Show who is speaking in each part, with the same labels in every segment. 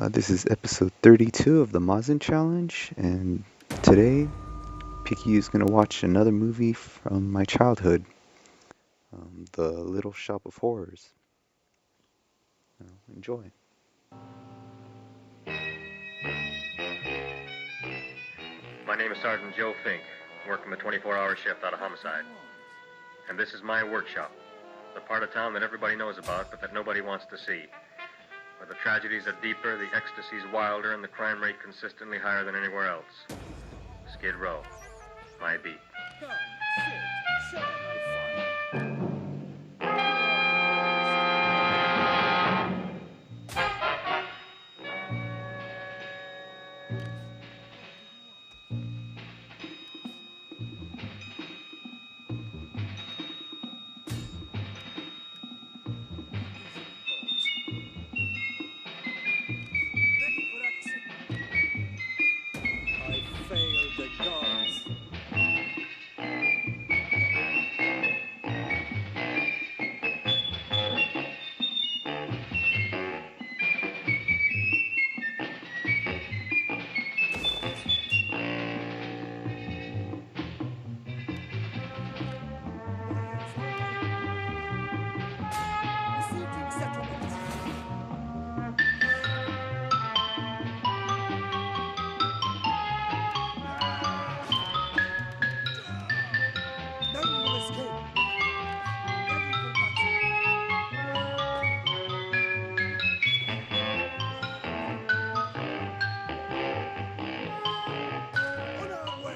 Speaker 1: This is episode 32 of the Mazun challenge, and today PikaYu is going to watch another movie from my childhood, The Little Shop of Horrors. Enjoy.
Speaker 2: My name is Sergeant Joe Fink, working the 24-hour shift out of homicide. And this is my workshop, the part of town that everybody knows about, but that nobody wants to see. Where the tragedies are deeper, the ecstasy's wilder, and the crime rate consistently higher than anywhere else. Skid Row, my beat.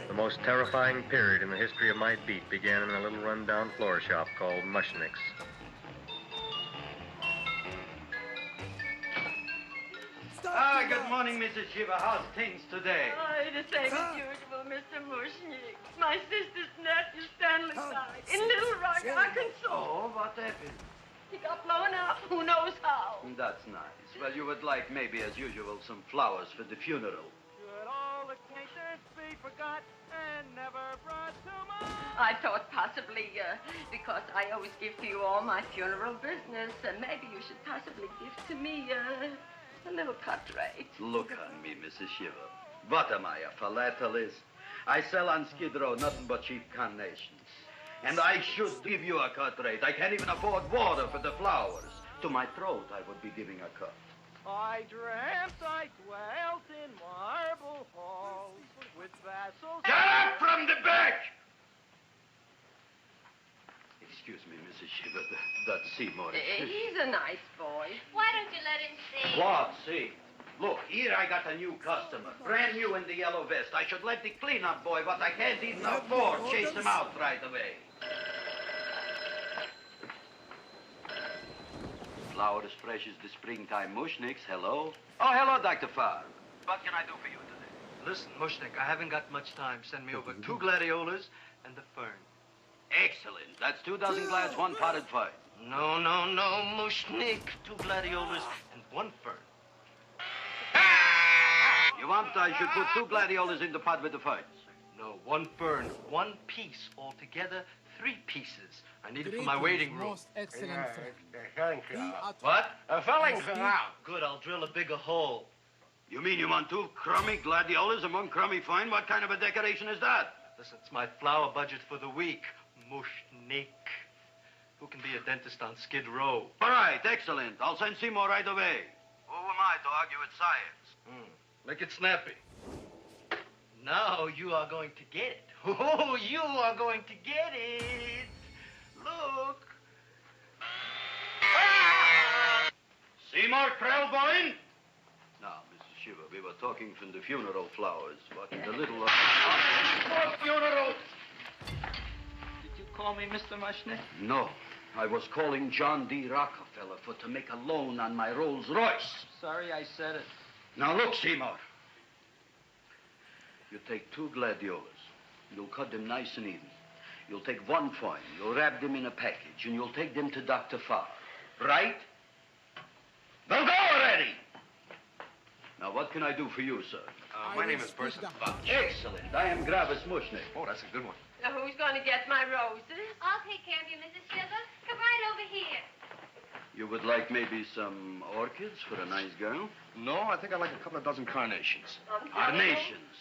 Speaker 2: The most terrifying period in the history of my beat began in a little run-down floor shop called Mushnick's.
Speaker 3: Good morning, Mrs. Shiva. How's things today?
Speaker 4: The same as usual, Mr. Mushnick. My sister's nephew, Stanley, died in Little Rock, Arkansas.
Speaker 3: Oh, what happened?
Speaker 4: He got blown up. Who knows how?
Speaker 3: That's nice. Well, you would like, maybe as usual, some flowers for the funeral.
Speaker 5: Should all acquaintance be forgot and never brought to mind?
Speaker 4: I thought possibly, because I always give to you all my funeral business, maybe you should possibly give to me, a little cut rate.
Speaker 3: Look on me, Mrs. Shiva. What am I, a philatelist? I sell on Skid Row nothing but cheap carnations. And I should give you a cut rate. I can't even afford water for the flowers. To my throat, I would be giving a cut.
Speaker 5: I dreamt I dwelt in marble halls with vassals.
Speaker 3: Get up from the back! Excuse me, Mrs. Shiva, that's Seymour.
Speaker 4: He's a nice boy.
Speaker 6: Why don't you let him see?
Speaker 3: What, see? Look, here I got a new customer, brand new in the yellow vest. I should let the cleanup boy, but I can't even afford, chase him out right away. Flower as fresh as the springtime Mushnicks, hello? Oh, hello, Dr. Farr. What can I do for you today?
Speaker 7: Listen, Mushnick, I haven't got much time. Send me over 2 gladiolas and the fern.
Speaker 3: Excellent. That's 2 dozen glads, 1 potted fern.
Speaker 7: No, Mushnick. 2 gladiolas and 1 fern.
Speaker 3: You want I should put 2 gladiolas in the pot with the ferns?
Speaker 7: No, 1 fern, 1 piece. Altogether, 3 pieces. I need it for my waiting room.
Speaker 8: Most excellent
Speaker 7: What?
Speaker 5: A filling for now.
Speaker 7: Good, I'll drill a bigger hole.
Speaker 3: You mean you want 2 crummy gladiolas and 1 crummy fern? What kind of a decoration is that?
Speaker 7: Listen, it's my flower budget for the week. Mushnick. Who can be a dentist on Skid Row?
Speaker 3: All right, excellent. I'll send Seymour right away. Who am I to argue with science?
Speaker 7: Make it snappy. Now you are going to get it. Oh, you are going to get it. Look.
Speaker 3: Seymour Krellboyne? Now, Mrs. Shiva, we were talking from the funeral flowers. What in the little... What funeral?
Speaker 9: Did you call me Mr. Mushnick?
Speaker 3: No. I was calling John D. Rockefeller for to make a loan on my Rolls Royce.
Speaker 9: Sorry I said it.
Speaker 3: Now, look, Seymour. You take 2 gladiolas. You'll cut them nice and even. You'll take 1 fern. You'll wrap them in a package, and you'll take them to Dr. Farr. Right? Now go already! Now, what can I do for you, sir?
Speaker 7: My name is Burson.
Speaker 3: Excellent. I am Gravis Mushnick.
Speaker 7: Oh, that's a good one.
Speaker 4: Now, who's going to get my roses?
Speaker 6: I'll take care of you, Mrs. Shiva. Come right over here.
Speaker 3: You would like maybe some orchids for a nice girl?
Speaker 2: No, I think I'd like a couple of dozen carnations.
Speaker 3: Carnations.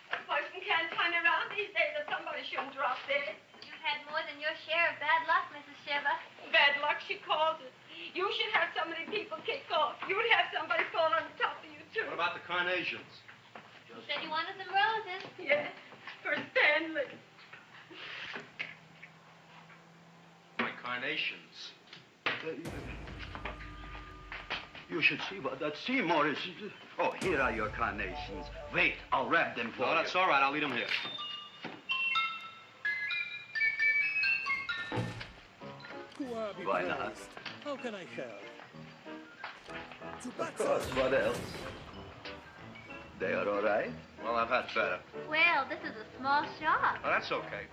Speaker 4: A person can't turn around these days that somebody shouldn't drop dead.
Speaker 6: You've had more than your share of bad luck, Mrs. Shiva.
Speaker 4: Bad luck, she calls it. You should have so many people kick off. You would have somebody fall on top of you, too.
Speaker 2: What about the carnations?
Speaker 6: You said you wanted some roses.
Speaker 4: Yes, for Stanley.
Speaker 2: My carnations.
Speaker 3: You should see what that Seymour is. Oh, here are your carnations. Wait, I'll wrap them for you.
Speaker 2: No, that's all right. I'll leave them here.
Speaker 3: Why not?
Speaker 8: How can I help?
Speaker 3: Of course, what else? They are all right?
Speaker 2: Well, I've had better.
Speaker 6: Well, this is a small shop.
Speaker 2: Oh, that's okay.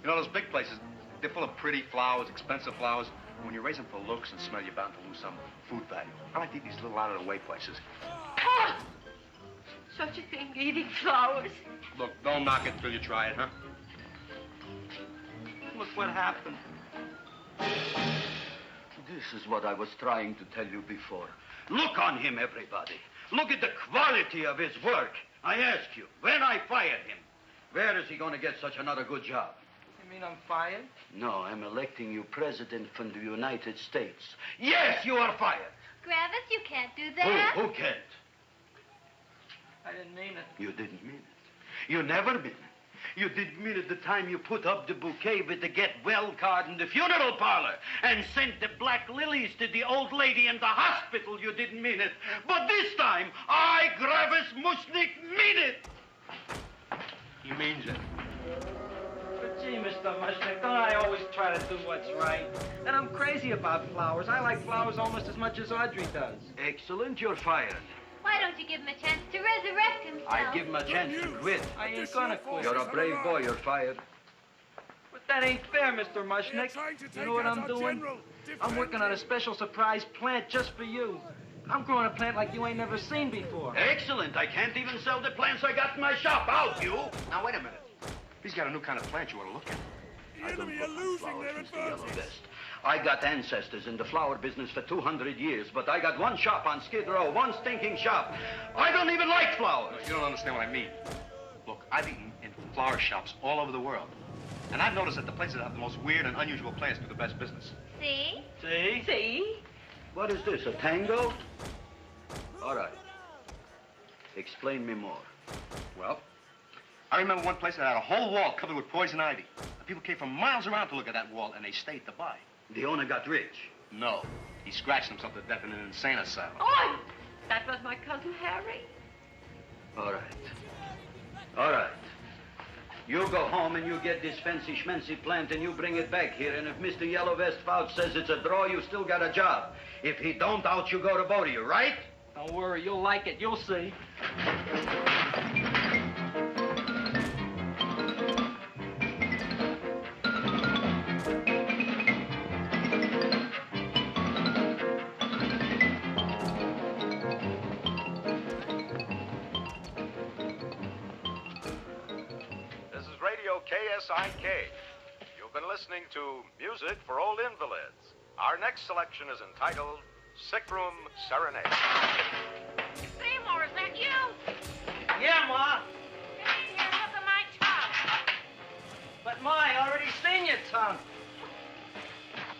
Speaker 2: You know, those big places, they're full of pretty flowers, expensive flowers. When you raise them for looks and smell, you're bound to lose some food value. I like to eat these little out-of-the-way places.
Speaker 4: Oh! Such a thing, eating flowers.
Speaker 2: Look, don't knock it till you try it, huh?
Speaker 7: Look what happened.
Speaker 3: This is what I was trying to tell you before. Look on him, everybody. Look at the quality of his work. I ask you, when I fired him, where is he going to get such another good job?
Speaker 7: You mean I'm fired?
Speaker 3: No, I'm electing you president from the United States. Yes, you are fired.
Speaker 6: Gravis, you can't do that.
Speaker 3: Who can't?
Speaker 7: I didn't mean it.
Speaker 3: You didn't mean it. You never mean it. You didn't mean it the time you put up the bouquet with the get well card in the funeral parlor and sent the black lilies to the old lady in the hospital. You didn't mean it. But this time, I, Gravis Mushnik, mean it.
Speaker 2: He means it.
Speaker 7: But gee, Mr. Mushnick, don't I always try to do what's right? And I'm crazy about flowers. I like flowers almost as much as Audrey does.
Speaker 3: Excellent, you're fired.
Speaker 6: Why don't you give him a chance to resurrect himself?
Speaker 3: I give him a chance to quit.
Speaker 7: I ain't gonna quit.
Speaker 3: You're a brave boy, you're fired.
Speaker 7: But that ain't fair, Mr. Mushnick. You know what I'm doing? I'm working on a special surprise plant just for you. I'm growing a plant like you ain't never seen before.
Speaker 3: Excellent. I can't even sell the plants I got in my shop. Out, you.
Speaker 2: Now, wait a minute. He's got a new kind of plant you ought to look at.
Speaker 3: I don't put my flowers since the Yellow Vest. I got ancestors in the flower business for 200 years, but I got one shop on Skid Row, one stinking shop. I don't even like flowers.
Speaker 2: You don't understand what I mean. Look, I've eaten in flower shops all over the world. And I've noticed that the places that have the most weird and unusual plants do the best business.
Speaker 6: See?
Speaker 7: See?
Speaker 4: See?
Speaker 3: What is this, a tango? All right. Explain me more.
Speaker 2: Well, I remember one place that had a whole wall covered with poison ivy. And people came from miles around to look at that wall, and they stayed to buy.
Speaker 3: The owner got rich.
Speaker 2: No. He scratched himself to death in an insane asylum.
Speaker 4: Oh, that was my cousin Harry.
Speaker 3: All right. All right. You go home and you get this fancy schmancy plant and you bring it back here. And if Mr. Yellow Vest Fouch says it's a draw, you still got a job. If he don't, out you go to Bodie, right?
Speaker 7: Don't worry, you'll like it. You'll see.
Speaker 10: KSIK. You've been listening to Music for Old Invalids. Our next selection is entitled Sick Room Serenade.
Speaker 6: Seymour, is that you?
Speaker 7: Yeah, Ma.
Speaker 6: Come in here and look at my tongue.
Speaker 7: But Ma, I already seen your tongue.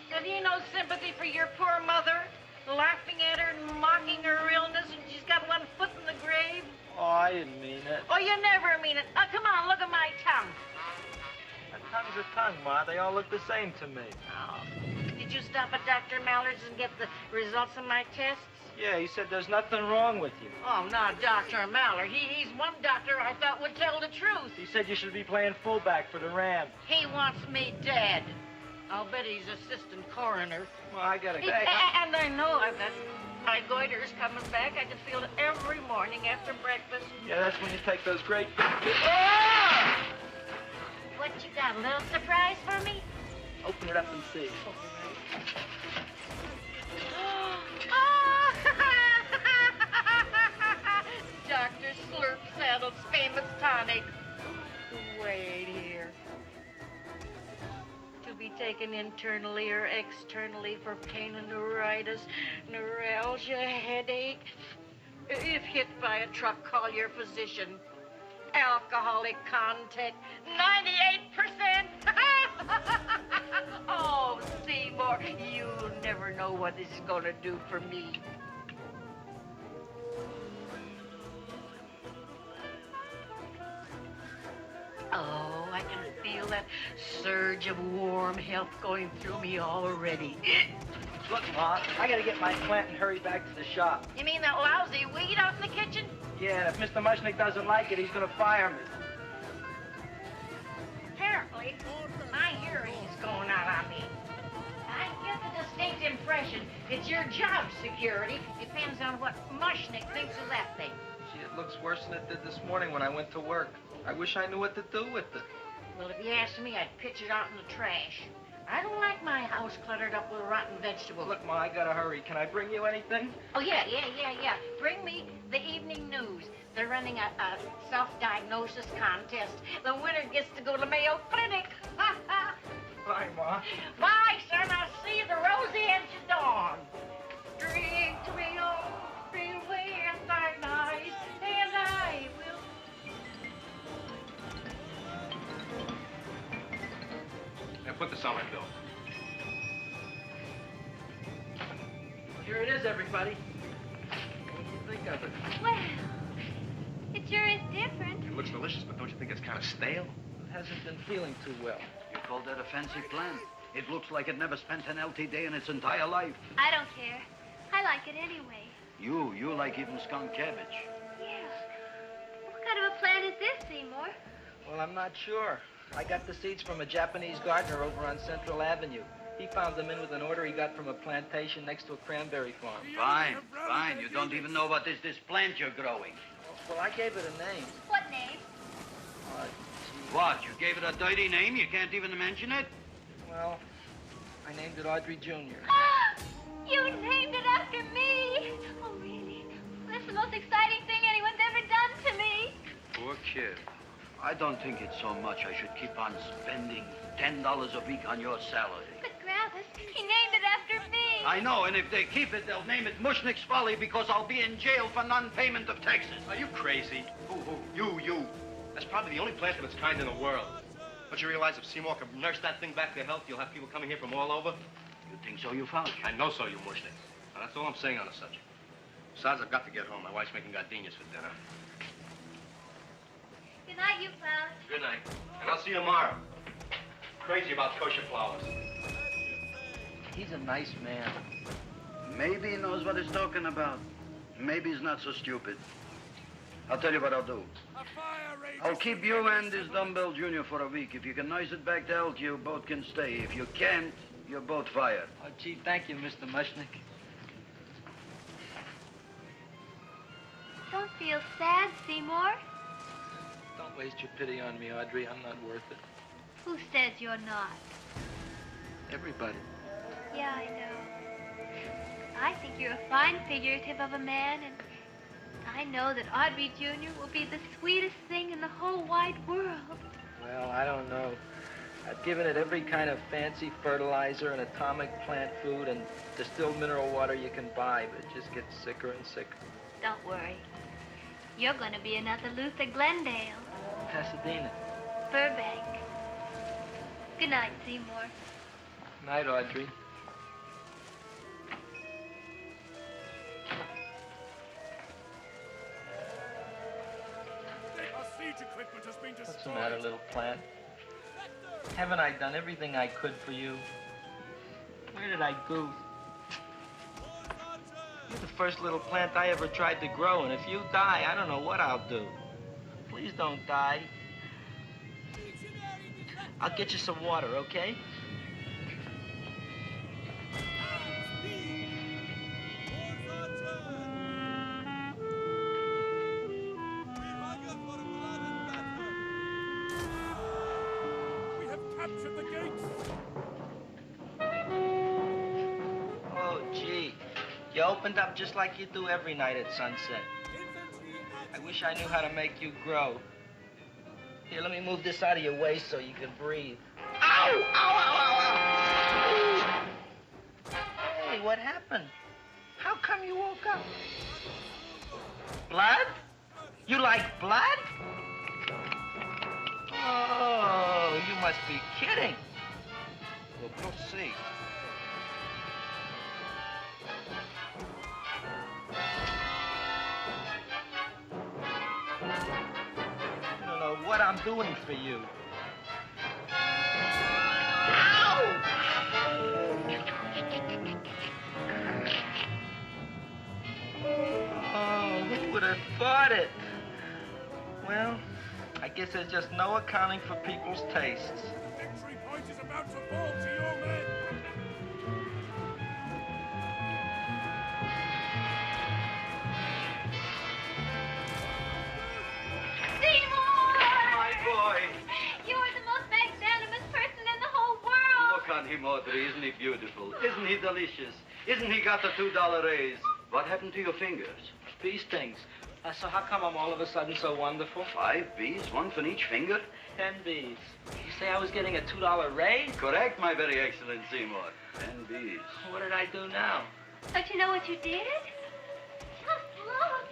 Speaker 11: Have you no sympathy for your poor mother? Laughing at her and mocking her illness, and she's got one foot in the grave?
Speaker 7: Oh, I didn't mean it.
Speaker 11: Oh, you never mean it. Oh, come on, look at my tongue.
Speaker 7: A tongue's a tongue, Ma. They all look the same to me.
Speaker 11: Oh. Did you stop at Dr. Mallard's and get the results of my tests?
Speaker 7: Yeah, he said there's nothing wrong with you.
Speaker 11: Oh, not Dr. Mallard. He's one doctor I thought would tell the truth.
Speaker 7: He said you should be playing fullback for the Rams.
Speaker 11: He wants me dead. I'll bet he's assistant coroner.
Speaker 7: Well, I gotta go.
Speaker 11: And I know that my goiter's coming back. I can feel it every morning after breakfast.
Speaker 7: Yeah, that's when you take those great big...
Speaker 11: Ah!
Speaker 6: What you got, a little surprise for me?
Speaker 7: Open it up and see.
Speaker 11: Dr. Slurp Saddle's famous tonic. Wait here. To be taken taken internally or externally for pain and neuritis, neuralgia, headache. If hit by a truck, call your physician. Alcoholic content, 98%. Oh, Seymour, you'll never know what this is going to do for me. Oh, I can feel that surge of warm health going through me already.
Speaker 7: Look, Ma, I gotta get my plant and hurry back to the shop.
Speaker 11: You mean that lousy weed out in the kitchen?
Speaker 7: Yeah, and if Mr. Mushnick doesn't like it, he's gonna fire me.
Speaker 11: Apparently, my hearing is going out on me. I get the distinct impression it's your job security. Depends on what Mushnick thinks of that thing.
Speaker 7: Gee, it looks worse than it did this morning when I went to work. I wish I knew what to do with it.
Speaker 11: Well, if you asked me, I'd pitch it out in the trash. I don't like my house cluttered up with rotten vegetables.
Speaker 7: Look, Ma, I gotta hurry. Can I bring you anything?
Speaker 11: Oh, yeah. Bring me the evening news. They're running a self-diagnosis contest. The winner gets to go to Mayo Clinic.
Speaker 7: Bye, Ma.
Speaker 11: Bye, son. I'll see you the rosy edge of dawn. Drink to me all, bring away at thy night, and I will.
Speaker 2: Now put this on my bill.
Speaker 7: Here it is, everybody. What do you think of it?
Speaker 6: Well, it sure is different.
Speaker 2: It looks delicious, but don't you think it's kind of stale?
Speaker 7: It hasn't been feeling too well.
Speaker 3: You call that a fancy plant? It looks like it never spent an healthy day in its entire life.
Speaker 6: I don't care. I like it anyway.
Speaker 3: You like even skunk cabbage.
Speaker 6: Yeah. What kind of a plant is this, Seymour?
Speaker 7: Well, I'm not sure. I got the seeds from a Japanese gardener over on Central Avenue. He found them in with an order he got from a plantation next to a cranberry farm.
Speaker 3: Fine. You don't even know what is this plant you're growing.
Speaker 7: Well, I gave it a name.
Speaker 6: What name?
Speaker 3: What? You gave it a dirty name? You can't even mention it?
Speaker 7: Well, I named it Audrey Jr.
Speaker 6: You named it after me. Oh, really? That's the most exciting thing anyone's ever done to me.
Speaker 3: Poor kid. I don't think it's so much I should keep on spending $10 a week on your salary.
Speaker 6: But Gravis, he named it after me.
Speaker 3: I know, and if they keep it, they'll name it Mushnick's Folly because I'll be in jail for non-payment of taxes.
Speaker 2: Are you crazy?
Speaker 3: Who?
Speaker 2: You. That's probably the only plant of its kind in the world. Don't you realize if Seymour can nurse that thing back to health, you'll have people coming here from all over?
Speaker 3: You think so, you found?
Speaker 2: I know so, you mushnick. Now, that's all I'm saying on the subject. Besides, I've got to get home. My wife's making gardenias for dinner.
Speaker 6: Good night, you clown.
Speaker 2: Good night. And I'll see you tomorrow. Crazy about kosher flowers.
Speaker 7: He's a nice man.
Speaker 3: Maybe he knows what he's talking about. Maybe he's not so stupid. I'll tell you what I'll do. I'll keep you and this dumbbell junior for a week. If you can nurse it back to health, you both can stay. If you can't, you're both fired.
Speaker 7: Oh, gee, thank you, Mr. Mushnick.
Speaker 6: Don't feel sad, Seymour.
Speaker 7: Don't waste your pity on me, Audrey. I'm not worth it.
Speaker 6: Who says you're not?
Speaker 7: Everybody.
Speaker 6: Yeah, I know. I think you're a fine figurative of a man, and I know that Audrey Jr. will be the sweetest thing in the whole wide world.
Speaker 7: Well, I don't know. I've given it every kind of fancy fertilizer and atomic plant food and distilled mineral water you can buy, but it just gets sicker and sicker.
Speaker 6: Don't worry. You're going to be another Luther Glendale.
Speaker 7: Pasadena.
Speaker 6: Burbank. Good night, Seymour.
Speaker 7: Night, Audrey. What's the matter, little plant? Haven't I done everything I could for you? Where did I goof? You're the first little plant I ever tried to grow, and if you die, I don't know what I'll do. Please don't die. I'll get you some water, okay? Oh, gee. You opened up just like you do every night at sunset. I wish I knew how to make you grow. Here, let me move this out of your way so you can breathe. Ow! Ow, ow, ow, ow!
Speaker 9: Why? What happened? How come you woke up? Blood? You like blood? Oh, you must be kidding. Well, proceed. I don't know what I'm doing for you. Ow! Oh, who would have thought it? Well, I guess there's just no accounting for people's tastes.
Speaker 8: Victory point is about to fall to your men.
Speaker 3: My boy.
Speaker 6: You are the most magnanimous person in the whole world.
Speaker 3: Look on him, Audrey. Isn't he beautiful? Isn't he delicious? Isn't he got the $2 raise? What happened to your fingers?
Speaker 7: Bee stings. So how come I'm all of a sudden so wonderful?
Speaker 3: 5 bees, one for each finger?
Speaker 7: 10 bees. You say I was getting a $2 raise?
Speaker 3: Correct, my very excellent Seymour. 10 bees.
Speaker 7: What did I do now?
Speaker 6: Don't you know what you did? Just look.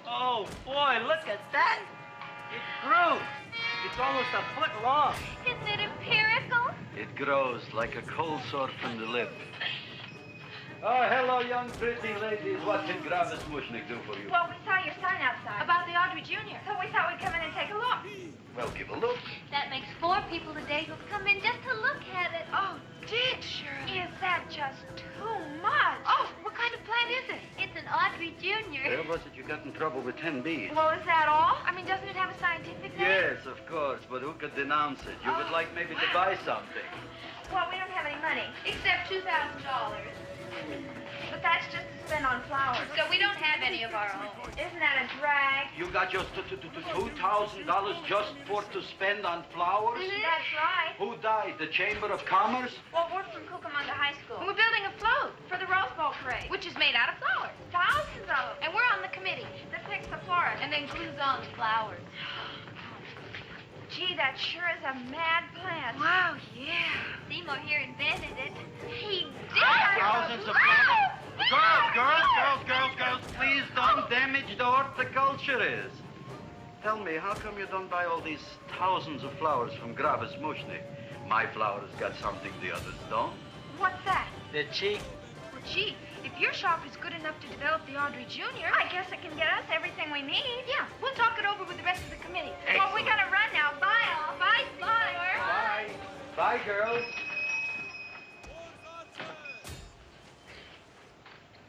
Speaker 7: Oh, boy, look at that. It grew. It's almost a foot long.
Speaker 6: Isn't it empirical?
Speaker 3: It grows like a cold sore from the lip. Oh, hello, young pretty ladies. What can Gravis Mushnik do for you?
Speaker 12: Well, we saw your sign outside about the Audrey Jr., so we thought we'd come in and take a look.
Speaker 3: Well, give a look.
Speaker 6: That makes 4 people today who've come in just to look at it.
Speaker 12: Oh, Dick, Shirley. Is that just too much? Oh, what kind of plant is it?
Speaker 6: It's an Audrey Jr.
Speaker 3: Where was it you got in trouble with 10 bees?
Speaker 12: Well, is that all? I mean, doesn't it have a scientific name?
Speaker 3: Yes, of course, but who could denounce it? You would like maybe to buy something.
Speaker 12: Well, we don't have any money, except $2,000. But that's just to spend on flowers. So we don't have any of our own. Isn't that a drag?
Speaker 3: You got just $2,000 just for to spend on flowers?
Speaker 12: That's right.
Speaker 3: Who died? The Chamber of Commerce?
Speaker 12: Well, we're from Cucamonga High School. And we're building a float for the Rose Bowl parade, which is made out of flowers. Thousands of them. And we're on the committee that picks the florist and then glues on the flowers. Gee, that sure is a mad plant. Wow, yeah.
Speaker 6: Seymour here invented it. He did.
Speaker 3: Thousands of flowers. Girls, please don't damage the horticulturist. Tell me, how come you don't buy all these thousands of flowers from Gravis Mushnik? My flowers got something the others don't.
Speaker 12: What's that?
Speaker 7: They're cheap.
Speaker 12: Well, gee, if your shop is good enough to develop the Audrey Jr., I guess it can get us everything we need. Yeah, we'll talk it over with the rest of the committee.
Speaker 3: Excellent.
Speaker 12: Well, we gotta run now. Bye, all. Bye, Slyler.
Speaker 3: Bye. Bye, girls.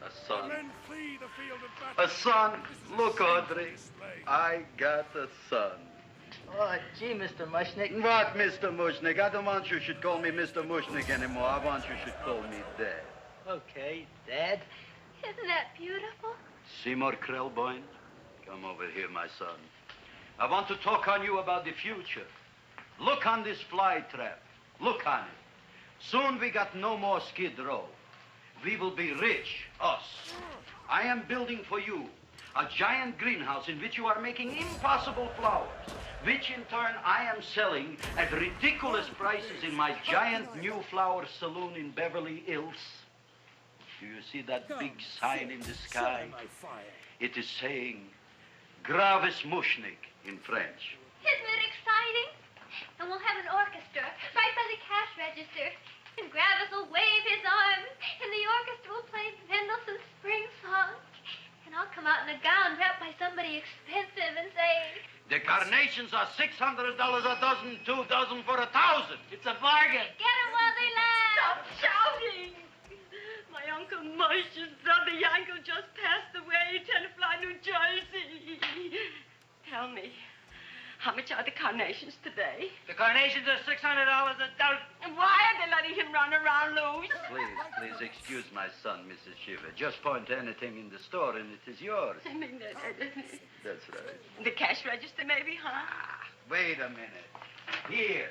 Speaker 3: A son.
Speaker 8: Men flee the field of battle.
Speaker 3: A son. Look, Audrey. I got a son.
Speaker 9: Oh, gee, Mr. Mushnik.
Speaker 3: What, Mr. Mushnik? I don't want you should call me Mr. Mushnik anymore. I want you should call me Dad.
Speaker 9: Okay, Dad.
Speaker 6: Isn't that beautiful?
Speaker 3: Seymour Krelboyne, come over here, my son. I want to talk on you about the future. Look on this fly trap. Look on it. Soon we got no more Skid Row. We will be rich, us. I am building for you a giant greenhouse in which you are making impossible flowers, which in turn I am selling at ridiculous prices in my giant new flower saloon in Beverly Hills. Do you see that big sign in the sky? It is saying Gravis Mushnik in French.
Speaker 6: Isn't it exciting? And we'll have an orchestra right by the cash register. And Gravis will wave his arms, and the orchestra will play Mendelssohn's Spring Song. And I'll come out in a gown wrapped by somebody expensive and say,
Speaker 3: The carnations are $600 a dozen, 2 dozen for 1,000.
Speaker 7: It's a bargain.
Speaker 6: get 'em while they last.
Speaker 11: Stop shouting! My Uncle Mush's brother Yanko just passed away, Tenafly, New Jersey. Tell me, how much are the carnations today?
Speaker 7: The carnations are $600 a dozen.
Speaker 11: And why are they letting him run around loose?
Speaker 3: Please excuse my son, Mrs. Shiver. Just point to anything in the store and it is yours.
Speaker 11: I mean,
Speaker 3: That's right.
Speaker 11: the cash register maybe, huh?
Speaker 3: Wait a minute. Here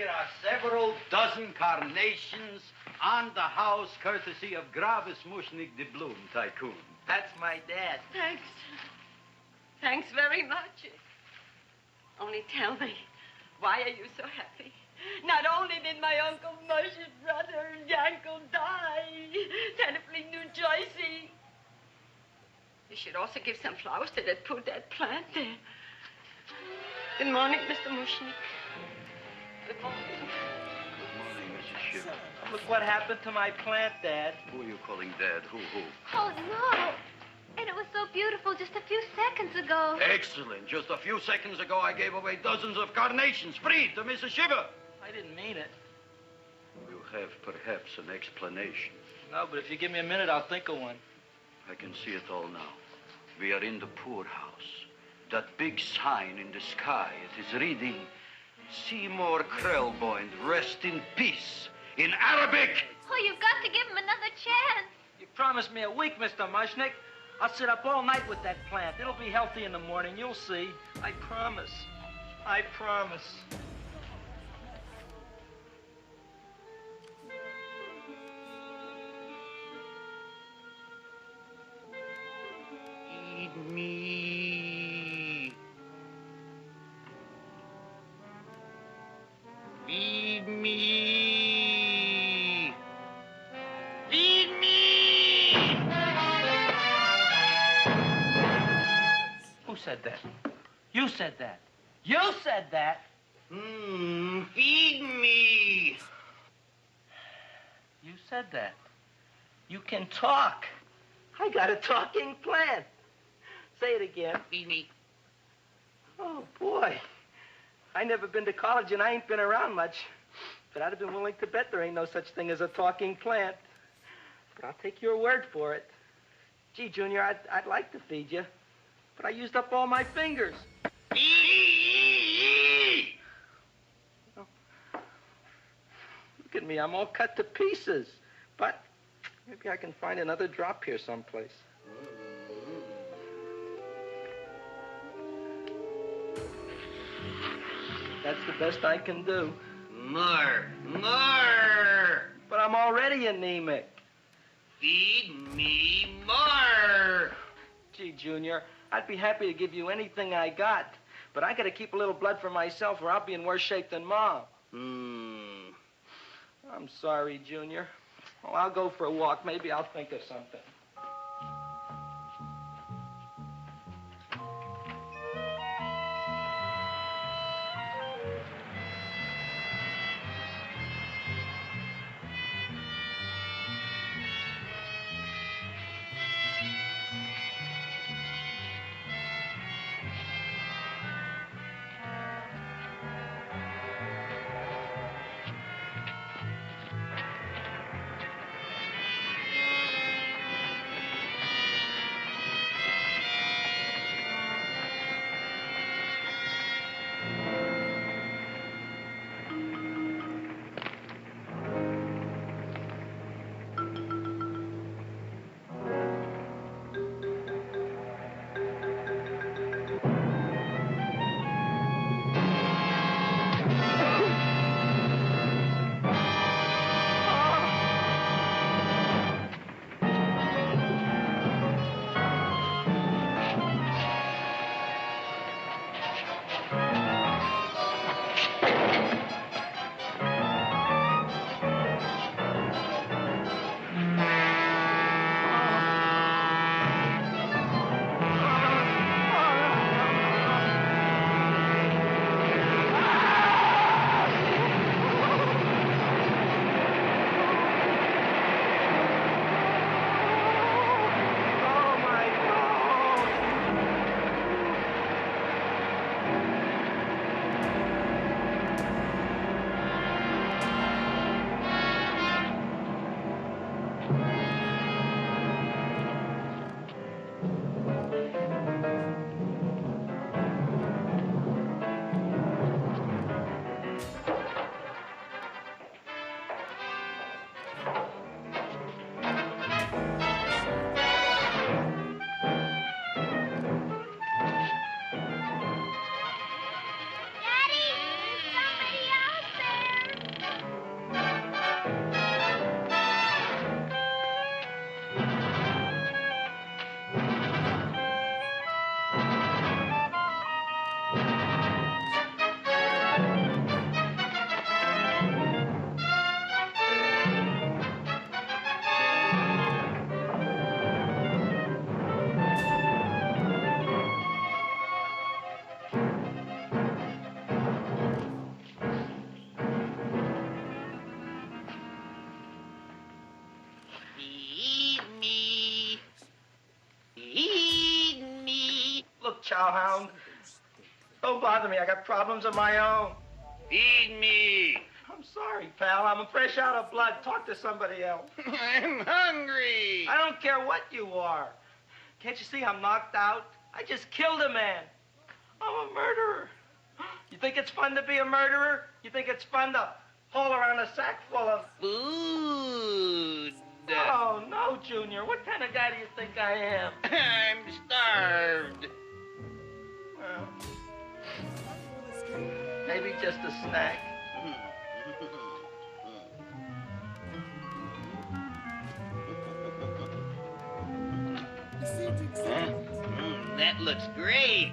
Speaker 3: are several dozen carnations on the house courtesy of Gravis Mushnik, the Bloom Tycoon.
Speaker 9: That's my dad.
Speaker 11: Thanks. Thanks very much. Only tell me, why are you so happy? Not only did my Uncle Mush's brother Yankel die, Tenafly, New Jersey. You should also give some flowers to that poor dead plant there. Good morning, Mr. Mushnik. Good morning.
Speaker 3: Good morning, Mrs. Shiver.
Speaker 9: Look what happened to my plant, Dad.
Speaker 3: Who are you calling Dad? Who?
Speaker 6: Oh, no. And it was so beautiful just a few seconds ago.
Speaker 3: Excellent. Just a few seconds ago, I gave away dozens of carnations free to Mrs. Shiver.
Speaker 9: I didn't mean it.
Speaker 3: You have perhaps an explanation.
Speaker 9: No, but if you give me a minute, I'll think of one.
Speaker 3: I can see it all now. We are in the poorhouse. That big sign in the sky, it is reading, Seymour Krelboyne, rest in peace, in Arabic.
Speaker 6: Oh, you've got to give him another chance.
Speaker 9: You promised me a week, Mr. Mushnik. I'll sit up all night with that plant. It'll be healthy in the morning. You'll see. I promise. I promise.
Speaker 3: Feed me. Feed me. Feed me.
Speaker 9: Who said that? You said that. You said that.
Speaker 3: Feed me.
Speaker 9: You said that. You can talk. I got a talking plant. Say it again.
Speaker 3: Feed me.
Speaker 9: Oh, boy. I never been to college and I ain't been around much. But I'd have been willing to bet there ain't no such thing as a talking plant. But I'll take your word for it. Gee, Junior, I'd like to feed you. But I used up all my fingers. Oh. Look at me. I'm all cut to pieces. But maybe I can find another drop here someplace. That's the best I can do.
Speaker 3: More.
Speaker 9: But I'm already anemic.
Speaker 3: Feed me more.
Speaker 9: Gee, Junior, I'd be happy to give you anything I got. But I gotta keep a little blood for myself or I'll be in worse shape than Mom. I'm sorry, Junior. Well, I'll go for a walk. Maybe I'll think of something. chowhound. Don't bother me. I got problems of my own.
Speaker 3: Feed me.
Speaker 9: I'm sorry, pal. I'm fresh out of blood. Talk to somebody else.
Speaker 3: I'm hungry.
Speaker 9: I don't care what you are. Can't you see I'm knocked out? I just killed a man. I'm a murderer. You think it's fun to be a murderer? You think it's fun to haul around a sack full of...
Speaker 3: Food.
Speaker 9: Oh, no, Junior. What kind of guy do you think I am?
Speaker 3: I'm starved.
Speaker 9: Well, maybe just a snack.
Speaker 3: Huh? That looks great.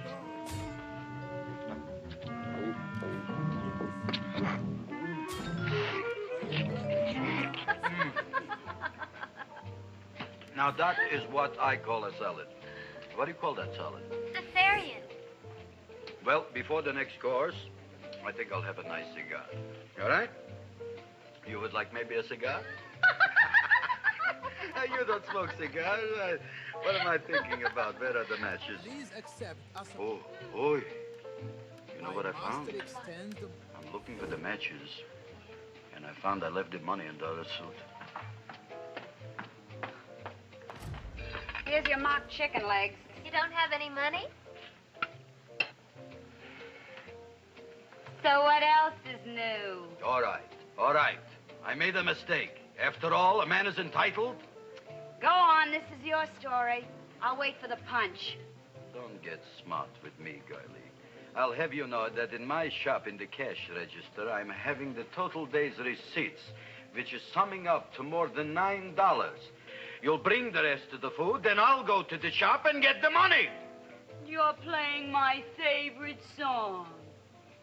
Speaker 3: Now that is what I call a salad. What do you call that salad?
Speaker 6: Cesarean.
Speaker 3: Well, before the next course, I think I'll have a nice cigar. All right? You would like maybe a cigar? You don't smoke cigars. What am I thinking about? Where are the matches? Oh, oi. You know what I found? I'm looking for the matches, and I found I left the money in the other suit.
Speaker 12: Here's your mock chicken legs.
Speaker 6: You don't have any money?
Speaker 12: So what else is new?
Speaker 3: All right. I made a mistake. After all, a man is entitled.
Speaker 12: Go on, this is your story. I'll wait for the punch.
Speaker 3: Don't get smart with me, girlie. I'll have you know that in my shop in the cash register, I'm having the total day's receipts, which is summing up to more than $9. You'll bring the rest of the food, then I'll go to the shop and get the money.
Speaker 12: You're playing my favorite song.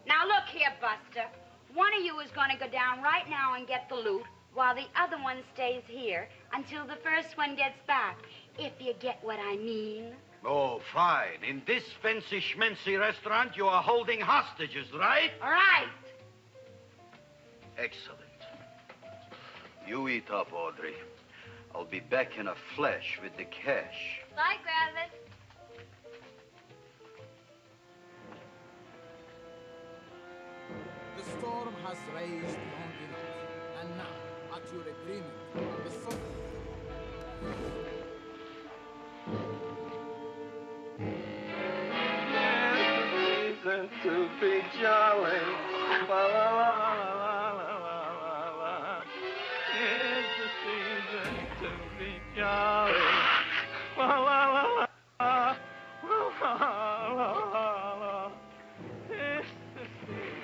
Speaker 12: Now look here, Buster. One of you is going to go down right now and get the loot, while the other one stays here until the first one gets back, if you get what I mean.
Speaker 3: Oh, fine. In this fancy schmancy restaurant, you are holding hostages, right?
Speaker 12: All right.
Speaker 3: Excellent. You eat up, Audrey. I'll be back in a flash with the cash.
Speaker 6: Bye, Gravis.
Speaker 13: The storm has raged long enough, and now, at your agreement, on the phone.
Speaker 9: Reason to be jolly. La, la, la, la, la, la, la, la. It's the season to be jolly. La, la, la, la, la, la, la, la. It's the season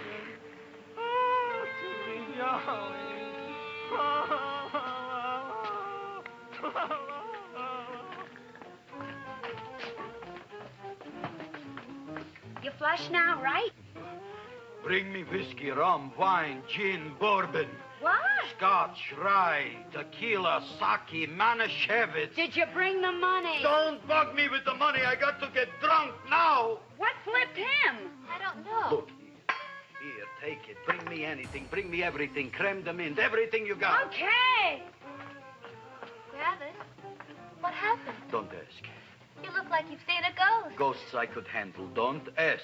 Speaker 9: to be jolly. La, la, la, la, la, la.
Speaker 12: You flush now, right?
Speaker 3: Bring me whiskey, rum, wine, gin, bourbon.
Speaker 12: What?
Speaker 3: Scotch, rye, tequila, sake, Manischewitz.
Speaker 12: Did you bring the money?
Speaker 3: Don't bug me with the money. I got to get drunk now.
Speaker 12: What flipped him?
Speaker 6: I don't know.
Speaker 3: Look, here, take it. Bring me anything. Bring me everything. Creme de mint. Everything you got.
Speaker 12: Okay.
Speaker 6: Gravis, what happened?
Speaker 3: Don't ask.
Speaker 6: You look like you've seen a ghost.
Speaker 3: Ghosts I could handle. Don't ask.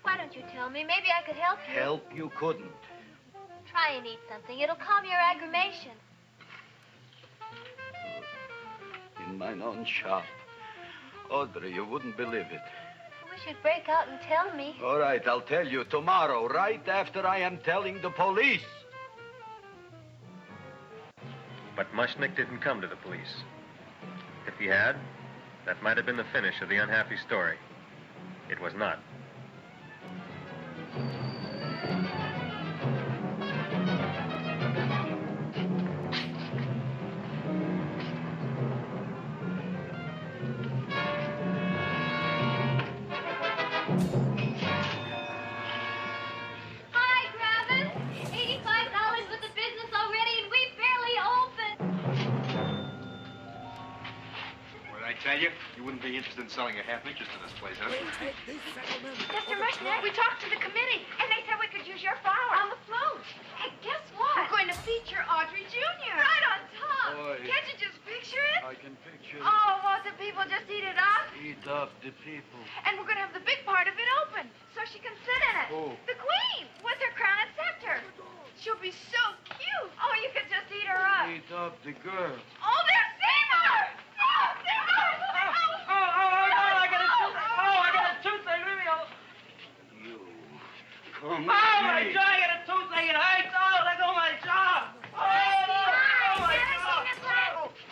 Speaker 6: Why don't you tell me? Maybe I could help you.
Speaker 3: Help you couldn't.
Speaker 6: Try and eat something. It'll calm your aggravation.
Speaker 3: In mine own shop. Audrey, you wouldn't believe it.
Speaker 6: I wish you'd break out and tell me.
Speaker 3: All right, I'll tell you tomorrow, right after I am telling the police.
Speaker 2: But Mushnick didn't come to the police. If he had, that might have been the finish of the unhappy story. It was not.
Speaker 6: Hi, Gravis. $85 with the business already, and we barely opened.
Speaker 3: When I
Speaker 14: Tell you, you wouldn't be interested in selling a half interest in this place, huh?
Speaker 15: Mr. Mushnick, we talked to the committee, and they said we could use your flower. On the float. Hey, guess what? We're going to feature Audrey Jr. Right on top.
Speaker 3: Boy.
Speaker 15: Can't you just picture it?
Speaker 3: I can picture it.
Speaker 15: Oh, won't the people just eat it up?
Speaker 3: Eat up the people.
Speaker 15: And we're going to have the big part of it open, so she can sit in it.
Speaker 3: Who?
Speaker 15: The queen, with her crown and scepter. She'll be so cute. Oh, you could just eat her up.
Speaker 3: Eat up the girl.
Speaker 15: Oh, there's Seymour! Oh, Seymour!
Speaker 7: I got a toothache. Leave me alone.
Speaker 3: Come
Speaker 7: my God, I got a toothache. It hurts. Oh, let go of my jaw. Oh, my God.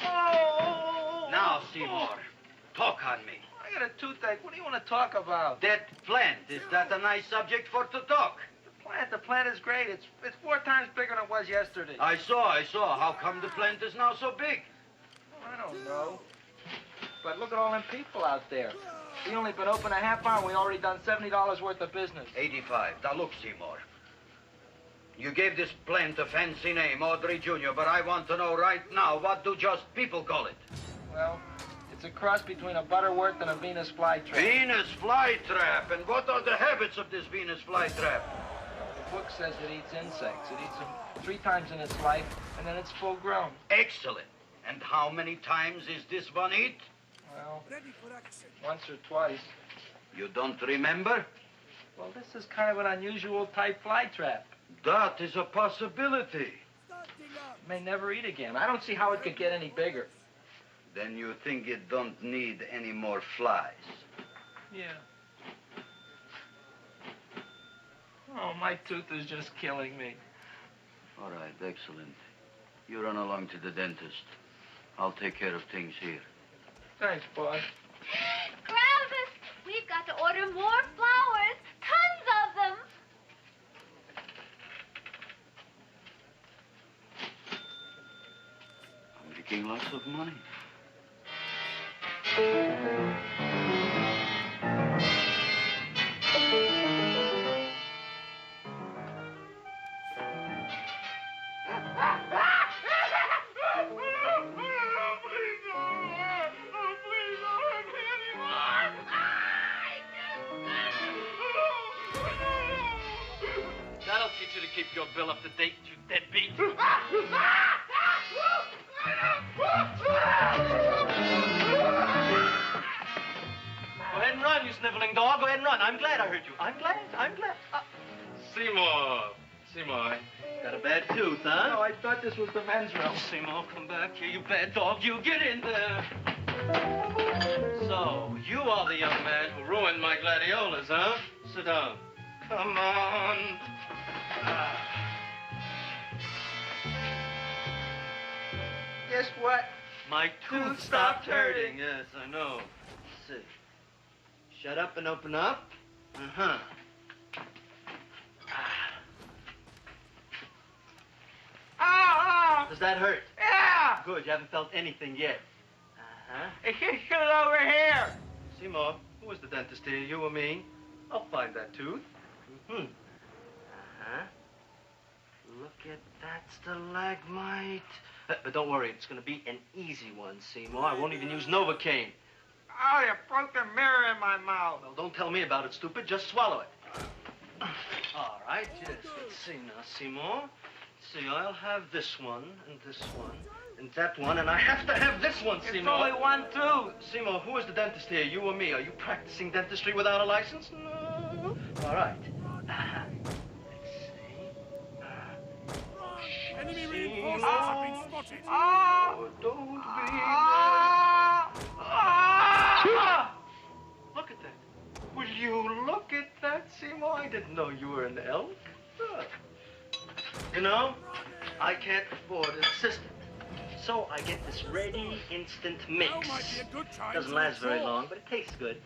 Speaker 7: Oh.
Speaker 3: Now, Seymour, talk on me.
Speaker 9: I got a toothache. What do you want to talk about?
Speaker 3: That plant, is that a nice subject for to talk?
Speaker 9: The plant is great. It's 4 times bigger than it was yesterday.
Speaker 3: I saw. How come the plant is now so big?
Speaker 9: I don't know. But look at all them people out there. We only been open a half hour and we already done $70 worth of business.
Speaker 3: 85. Now look, Seymour. You gave this plant a fancy name, Audrey Jr., but I want to know right now, what do just people call it?
Speaker 9: Well, it's a cross between a Butterworth and a Venus flytrap.
Speaker 3: Venus flytrap? And what are the habits of this Venus flytrap?
Speaker 9: The book says it eats insects. It eats them 3 times in its life, and then it's full grown.
Speaker 3: Excellent. And how many times is this one eat?
Speaker 9: Well, once or twice.
Speaker 3: You don't remember?
Speaker 9: Well, this is kind of an unusual type flytrap.
Speaker 3: That is a possibility.
Speaker 9: It may never eat again. I don't see how it could get any bigger.
Speaker 3: Then you think it don't need any more flies?
Speaker 9: Yeah. Oh, my tooth is just killing me.
Speaker 3: All right, excellent. You run along to the dentist. I'll take care of things here.
Speaker 9: Thanks, boy.
Speaker 6: Gravis, we've got to order more flowers. Tons of them.
Speaker 3: I'm making lots of money.
Speaker 7: That'll teach you to keep your bill up to date, you deadbeat. Go ahead and run, you sniveling dog. Go ahead and run. I'm glad I heard you. I'm glad. Seymour, got a bad tooth, huh?
Speaker 9: No, I thought this was the men's room.
Speaker 7: Seymour, come back here, you bad dog. You get in there. So, you are the young man who ruined my gladiolas, huh? Sit down. Come on.
Speaker 9: Guess what?
Speaker 7: My tooth stopped hurting. Yes, I know. Let's see. Shut up and open up. Uh-huh. Does that hurt?
Speaker 9: Yeah!
Speaker 7: Good, you haven't felt anything yet. Uh-huh.
Speaker 9: It's just shit over here.
Speaker 7: Seymour, who is the dentist here, you or me? I'll find that tooth. Mm-hmm. Uh-huh. Look at that stalagmite. But don't worry, it's going to be an easy one, Seymour. I won't even use Novocaine.
Speaker 9: Oh, you broke the mirror in my mouth.
Speaker 7: Well, don't tell me about it, stupid. Just swallow it. All right, yes. Let's see now, Seymour. See, I'll have this one, and this one, and that one, and I have to have this one, Seymour.
Speaker 9: It's only one tooth.
Speaker 7: Seymour, who is the dentist here, you or me? Are you practicing dentistry without a license? No. All right. Let's see.
Speaker 8: Enemy reinforcements have been spotted.
Speaker 7: Oh, don't be Look at that. Will you look at that, Seymour? I didn't know you were an elk. You know, I can't afford an assistant. So I get this ready instant mix.
Speaker 8: Now might be a good time
Speaker 7: Doesn't
Speaker 8: to
Speaker 7: last very
Speaker 8: exhaust.
Speaker 7: long, but it tastes good.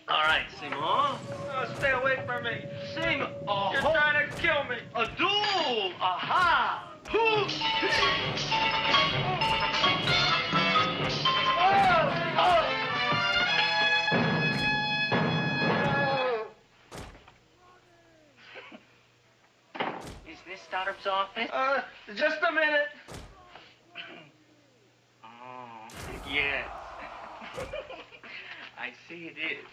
Speaker 7: All right, Seymour.
Speaker 9: Oh, stay away from me.
Speaker 7: Seymour. Oh,
Speaker 9: You're trying to kill me.
Speaker 7: A duel. Aha.
Speaker 9: Is this Stoddard's office? Just a minute.
Speaker 7: Oh.
Speaker 9: Yes. I see it is.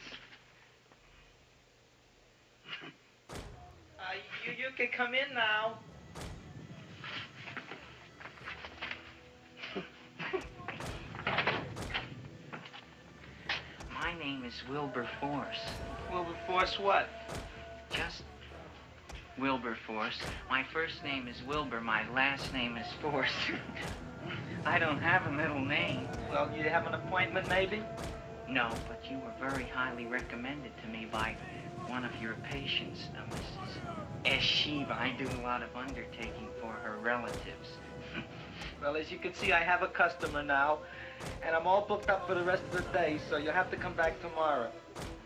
Speaker 9: You can come in now.
Speaker 16: My name is Wilberforce.
Speaker 9: Wilberforce what?
Speaker 16: Just Wilberforce. My first name is Wilbur. My last name is Force. I don't have a middle name.
Speaker 9: Well, you have an appointment, maybe?
Speaker 16: No, but you were very highly recommended to me by one of your patients, Mrs. Shiva. I do a lot of undertaking for her relatives.
Speaker 9: Well, as you can see, I have a customer now, and I'm all booked up for the rest of the day, so you'll have to come back tomorrow.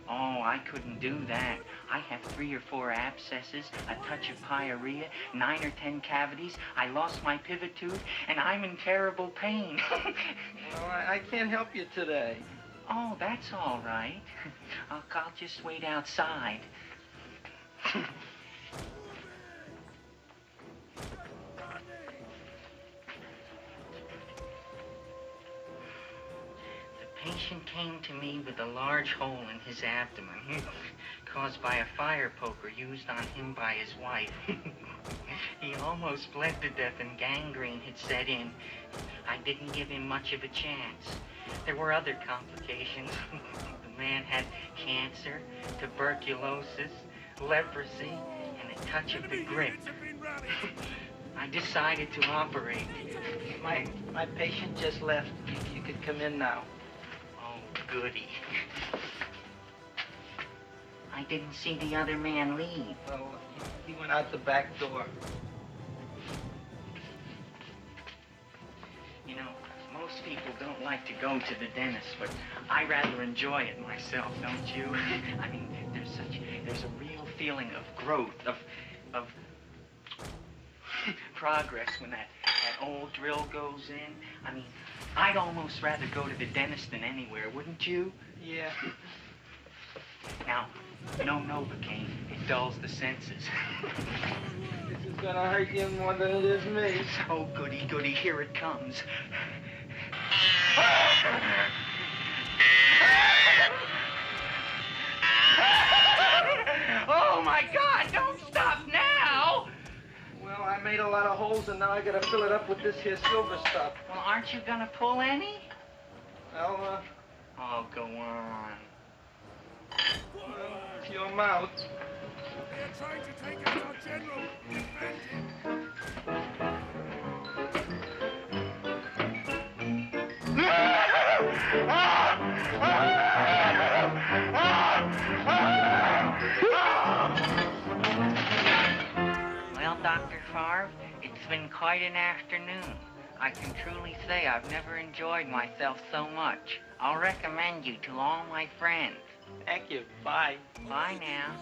Speaker 16: Oh, I couldn't do that. I have 3 or 4 abscesses, a touch of pyorrhea, 9 or 10 cavities. I lost my pivot tooth, and I'm in terrible pain.
Speaker 9: Well, I can't help you today.
Speaker 16: Oh, that's all right. I'll just wait outside. The patient came to me with a large hole in his abdomen caused by a fire poker used on him by his wife. He almost bled to death and gangrene had set in. I didn't give him much of a chance. There were other complications. The man had cancer, tuberculosis, leprosy, and a touch of the grip. I decided to operate.
Speaker 9: My patient just left. You could come in now.
Speaker 16: Oh, goody. I didn't see the other man leave.
Speaker 9: Well, he went out the back door.
Speaker 16: You know, most people don't like to go to the dentist, but I rather enjoy it myself, don't you? I mean, there's a real feeling of growth, of progress when that old drill goes in. I mean, I'd almost rather go to the dentist than anywhere, wouldn't you?
Speaker 9: Yeah.
Speaker 16: Now, no Novocaine. It dulls the senses.
Speaker 9: This is gonna hurt you more than it is me.
Speaker 16: Oh, goody, goody, here it comes. Oh, my God, don't stop now!
Speaker 9: Well, I made a lot of holes, and now I gotta fill it up with this here silver stuff.
Speaker 16: Well, aren't you gonna pull any?
Speaker 9: Well,
Speaker 16: Oh, go on.
Speaker 9: Well, it's your mouth.
Speaker 8: They're trying to take out our general. Defend him.
Speaker 16: Well, Dr. Favre, it's been quite an afternoon. I can truly say I've never enjoyed myself so much. I'll recommend you to all my friends.
Speaker 9: Thank you. Bye.
Speaker 16: Bye now.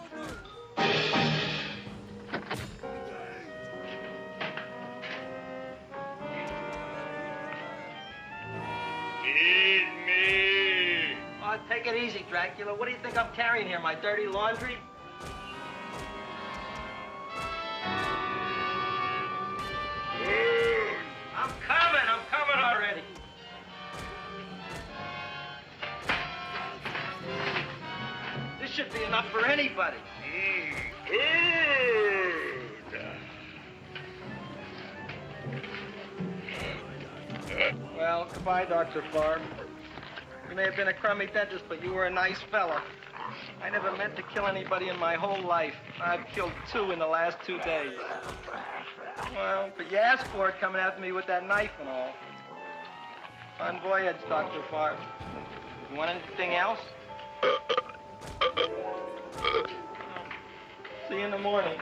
Speaker 9: Feed me. Oh, take it easy, Dracula. What do you think I'm carrying here, my dirty laundry? I'm coming already. This should be enough for anybody. Well, goodbye, Dr. Favre. You may have been a crummy dentist, but you were a nice fella. I never meant to kill anybody in my whole life. I've killed 2 in the last 2 days. Well, but you asked for it coming after me with that knife and all. Bon voyage, Dr. Favre. You want anything else? See you in the morning.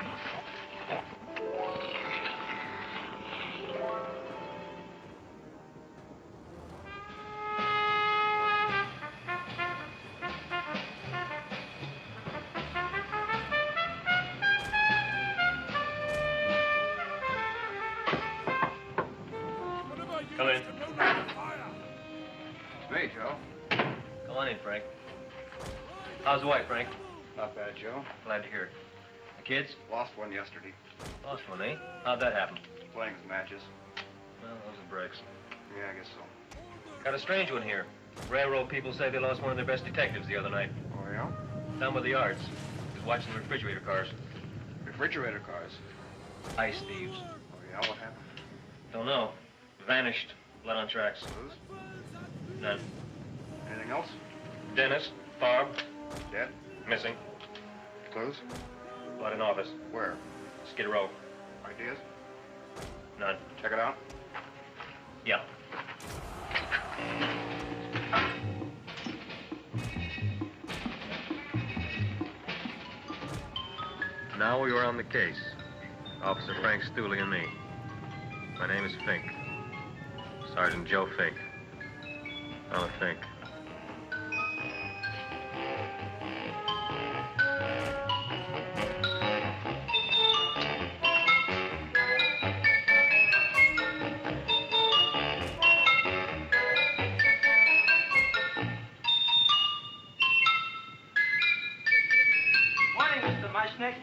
Speaker 2: Come in.
Speaker 14: It's me, Joe.
Speaker 2: Come on in, Frank. How's the wife, Frank?
Speaker 14: Not bad, Joe.
Speaker 2: Glad to hear it. The kids?
Speaker 14: Lost one yesterday.
Speaker 2: Lost one, eh? How'd that happen?
Speaker 14: Playing with matches.
Speaker 2: Well, those are breaks.
Speaker 14: Yeah, I guess so.
Speaker 2: Got a strange one here. Railroad people say they lost one of their best detectives the other night.
Speaker 14: Oh, yeah?
Speaker 2: Down by the yards. He was watching the refrigerator cars.
Speaker 14: Refrigerator cars.
Speaker 2: Ice thieves.
Speaker 14: Oh, yeah? What happened?
Speaker 2: Don't know. Vanished. Blood on tracks.
Speaker 14: Clues?
Speaker 2: None.
Speaker 14: Anything else?
Speaker 2: Dennis. Barb.
Speaker 14: Dead?
Speaker 2: Missing.
Speaker 14: Clues?
Speaker 2: Blood in office.
Speaker 14: Where?
Speaker 2: Skid Row.
Speaker 14: Ideas?
Speaker 2: None.
Speaker 14: Check it out.
Speaker 2: Yeah. Now we are on the case. Officer Frank Stooley and me. My name is Fink. Sergeant Joe Fink. Fella Fink.
Speaker 9: Morning, Mr. Mushnick.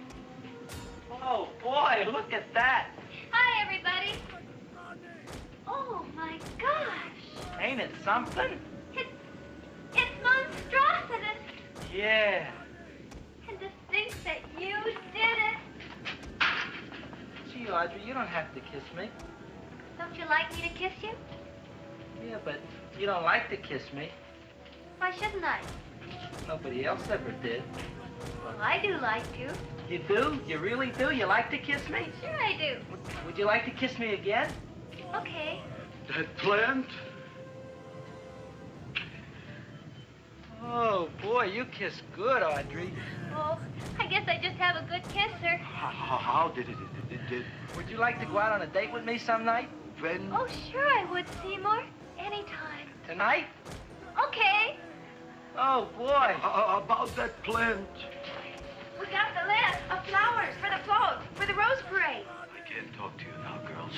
Speaker 9: Oh, boy, look at that.
Speaker 6: Hi, everybody. Oh, my gosh.
Speaker 9: Ain't it something?
Speaker 6: It's monstrosity.
Speaker 9: Yeah.
Speaker 6: And to think that you did it.
Speaker 9: Gee, Audrey, you don't have to kiss me.
Speaker 6: Don't you like me to kiss you?
Speaker 9: Yeah, but you don't like to kiss me.
Speaker 6: Why shouldn't I?
Speaker 9: Nobody else ever did.
Speaker 6: Well, I do like to.
Speaker 9: You do? You really do? You like to kiss me?
Speaker 6: Sure I do.
Speaker 9: Would you like to kiss me again?
Speaker 6: Okay.
Speaker 3: That plant?
Speaker 9: Oh, boy, you kiss good, Audrey.
Speaker 6: Oh, I guess I just have a good kisser.
Speaker 3: How did it?
Speaker 9: Would you like to go out on a date with me some night?
Speaker 3: When?
Speaker 6: Oh, sure I would, Seymour. Anytime.
Speaker 9: Tonight?
Speaker 6: Okay.
Speaker 9: Oh, boy.
Speaker 3: About that plant.
Speaker 15: We got the list of flowers for the float, for the rose parade.
Speaker 3: I can't talk to you now, girls.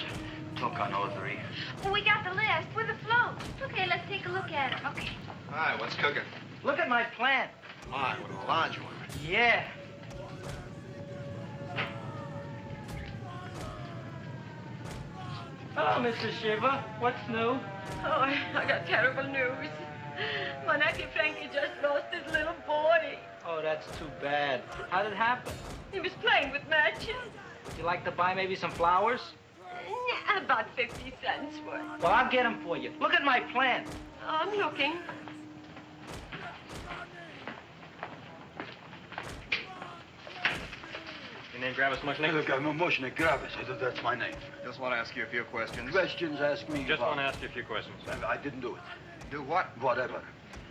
Speaker 3: Talk on Audrey.
Speaker 15: Well, we got the list with the float.
Speaker 6: Okay, let's take a look at it. Okay.
Speaker 14: Hi, what's cooking?
Speaker 9: Look at my plant.
Speaker 14: My, what a large one.
Speaker 9: Yeah. Hello, Mr. Shiva. What's new?
Speaker 4: Oh, I got terrible news. My nephew Frankie just lost his little boy.
Speaker 9: Oh, that's too bad. How did it happen?
Speaker 4: He was playing with matches.
Speaker 9: Would you like to buy maybe some flowers?
Speaker 4: About 50 cents worth.
Speaker 9: Well, I'll get them for you. Look at my plant.
Speaker 4: I'm looking.
Speaker 2: Your name Gravis Mushnick?
Speaker 3: Look, I'm a Mushnick Gravis. That's my name.
Speaker 14: Just want to ask you a few questions.
Speaker 3: Questions, ask me.
Speaker 2: Just want to ask you a few questions.
Speaker 3: I didn't do it.
Speaker 14: Do what?
Speaker 3: Whatever.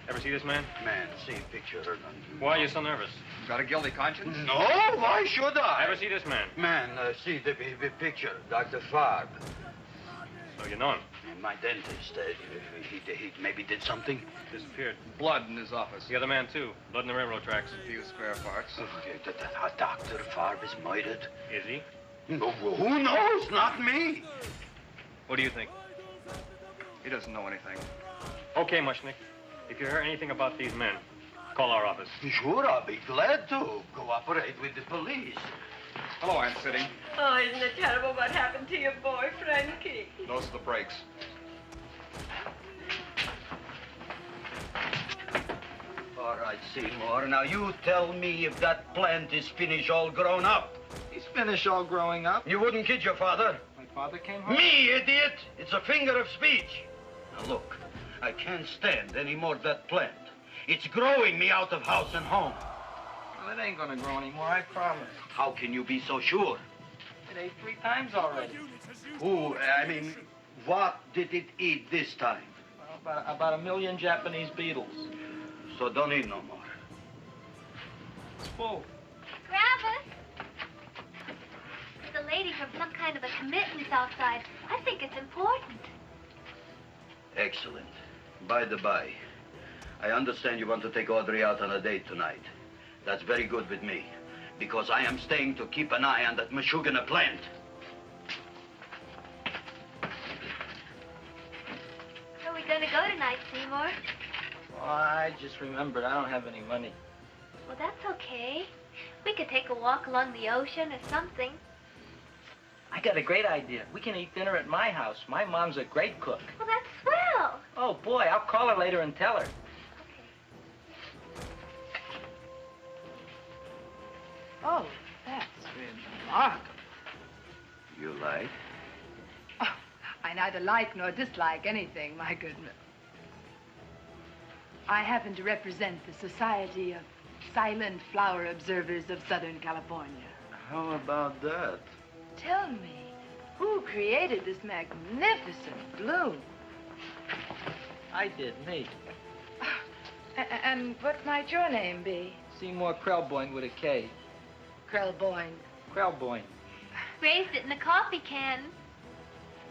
Speaker 2: Ever see this man?
Speaker 3: Man, see picture.
Speaker 2: Why are you so nervous?
Speaker 14: Got a guilty conscience?
Speaker 3: No, why should I?
Speaker 2: Ever see this man?
Speaker 3: Man, see the picture. Dr. Farb.
Speaker 2: So you know him?
Speaker 3: My dentist. He maybe did something.
Speaker 2: Disappeared.
Speaker 14: Blood in his office.
Speaker 2: The other man, too. Blood in the railroad tracks.
Speaker 14: A few spare parts.
Speaker 3: Dr. Farb is murdered.
Speaker 2: Is he?
Speaker 3: No, who knows? Not me.
Speaker 2: What do you think?
Speaker 14: He doesn't know anything.
Speaker 2: Okay, Mushnick. If you hear anything about these men, call our office.
Speaker 3: Sure, I'll be glad to cooperate with the police.
Speaker 14: Hello, Aunt Sitting.
Speaker 4: Oh, isn't it terrible what happened to your boy, Frankie?
Speaker 14: Those are the brakes.
Speaker 3: All right, Seymour. Now you tell me if that plant is finished all grown up.
Speaker 9: He's finished all growing up.
Speaker 3: You wouldn't kid your father?
Speaker 9: My father came home?
Speaker 3: Me, idiot! It's a finger of speech. Now look, I can't stand any more of that plant. It's growing me out of house and home.
Speaker 9: Well, it ain't gonna grow anymore, I promise.
Speaker 3: How can you be so sure?
Speaker 9: It ate 3 times already.
Speaker 3: What did it eat this time?
Speaker 9: Well, about 1 million Japanese beetles.
Speaker 3: So don't eat no more.
Speaker 9: It's full.
Speaker 6: Gravis! There's a lady from some kind of a commitment outside. I think it's important.
Speaker 3: Excellent. By the by, I understand you want to take Audrey out on a date tonight. That's very good with me, because I am staying to keep an eye on that Meshuggah plant.
Speaker 6: Where are we going to go tonight, Seymour?
Speaker 9: Oh, I just remembered I don't have any money.
Speaker 6: Well, that's okay. We could take a walk along the ocean or something.
Speaker 9: I got a great idea. We can eat dinner at my house. My mom's a great cook.
Speaker 6: Well, that's swell.
Speaker 9: Oh, boy, I'll call her later and tell her.
Speaker 17: Oh, that's remarkable.
Speaker 3: You like?
Speaker 17: Oh, I neither like nor dislike anything, my goodness. I happen to represent the Society of Silent Flower Observers of Southern California.
Speaker 3: How about that?
Speaker 17: Tell me, who created this magnificent bloom?
Speaker 9: I did, me.
Speaker 17: And what might your name be?
Speaker 9: Seymour Krelboyne with a K.
Speaker 17: Krelboyne.
Speaker 9: Krelboyne.
Speaker 6: Raised it in the coffee can.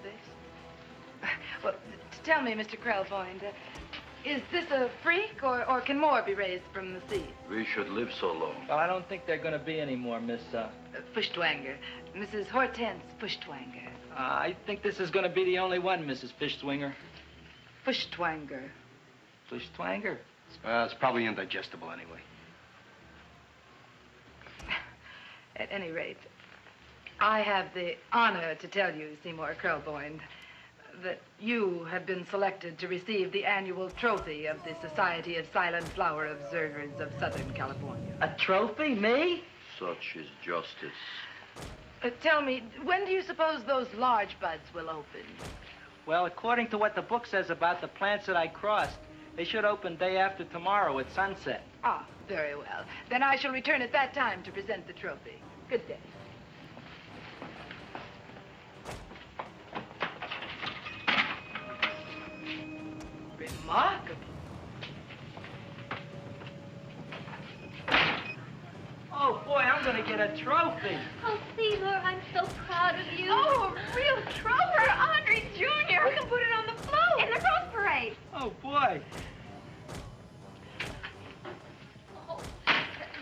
Speaker 17: This? Well, tell me, Mr. Krelboyne, is this a freak, or can more be raised from the seed?
Speaker 3: We should live so long.
Speaker 9: Well, I don't think there are going to be any more, Miss,
Speaker 17: Fuschtwanger. Mrs. Hortense Fuschtwanger.
Speaker 9: I think this is going to be the only one, Mrs. Fishswinger.
Speaker 17: Fuschtwanger.
Speaker 9: Fuschtwanger?
Speaker 7: It's probably indigestible anyway.
Speaker 17: At any rate, I have the honor to tell you, Seymour Krelboyne, that you have been selected to receive the annual trophy of the Society of Silent Flower Observers of Southern California.
Speaker 9: A trophy? Me?
Speaker 3: Such is justice.
Speaker 17: Tell me, when do you suppose those large buds will open?
Speaker 9: Well, according to what the book says about the plants that I crossed, they should open day after tomorrow at sunset.
Speaker 17: Ah, very well. Then I shall return at that time to present the trophy. Good day. Remarkable.
Speaker 9: Oh, boy, I'm going to get a trophy.
Speaker 6: Oh, Seymour, I'm so proud of you.
Speaker 15: Oh, a real trophy for Audrey Jr. We can put it on the float. In the Rose Parade.
Speaker 9: Oh, boy.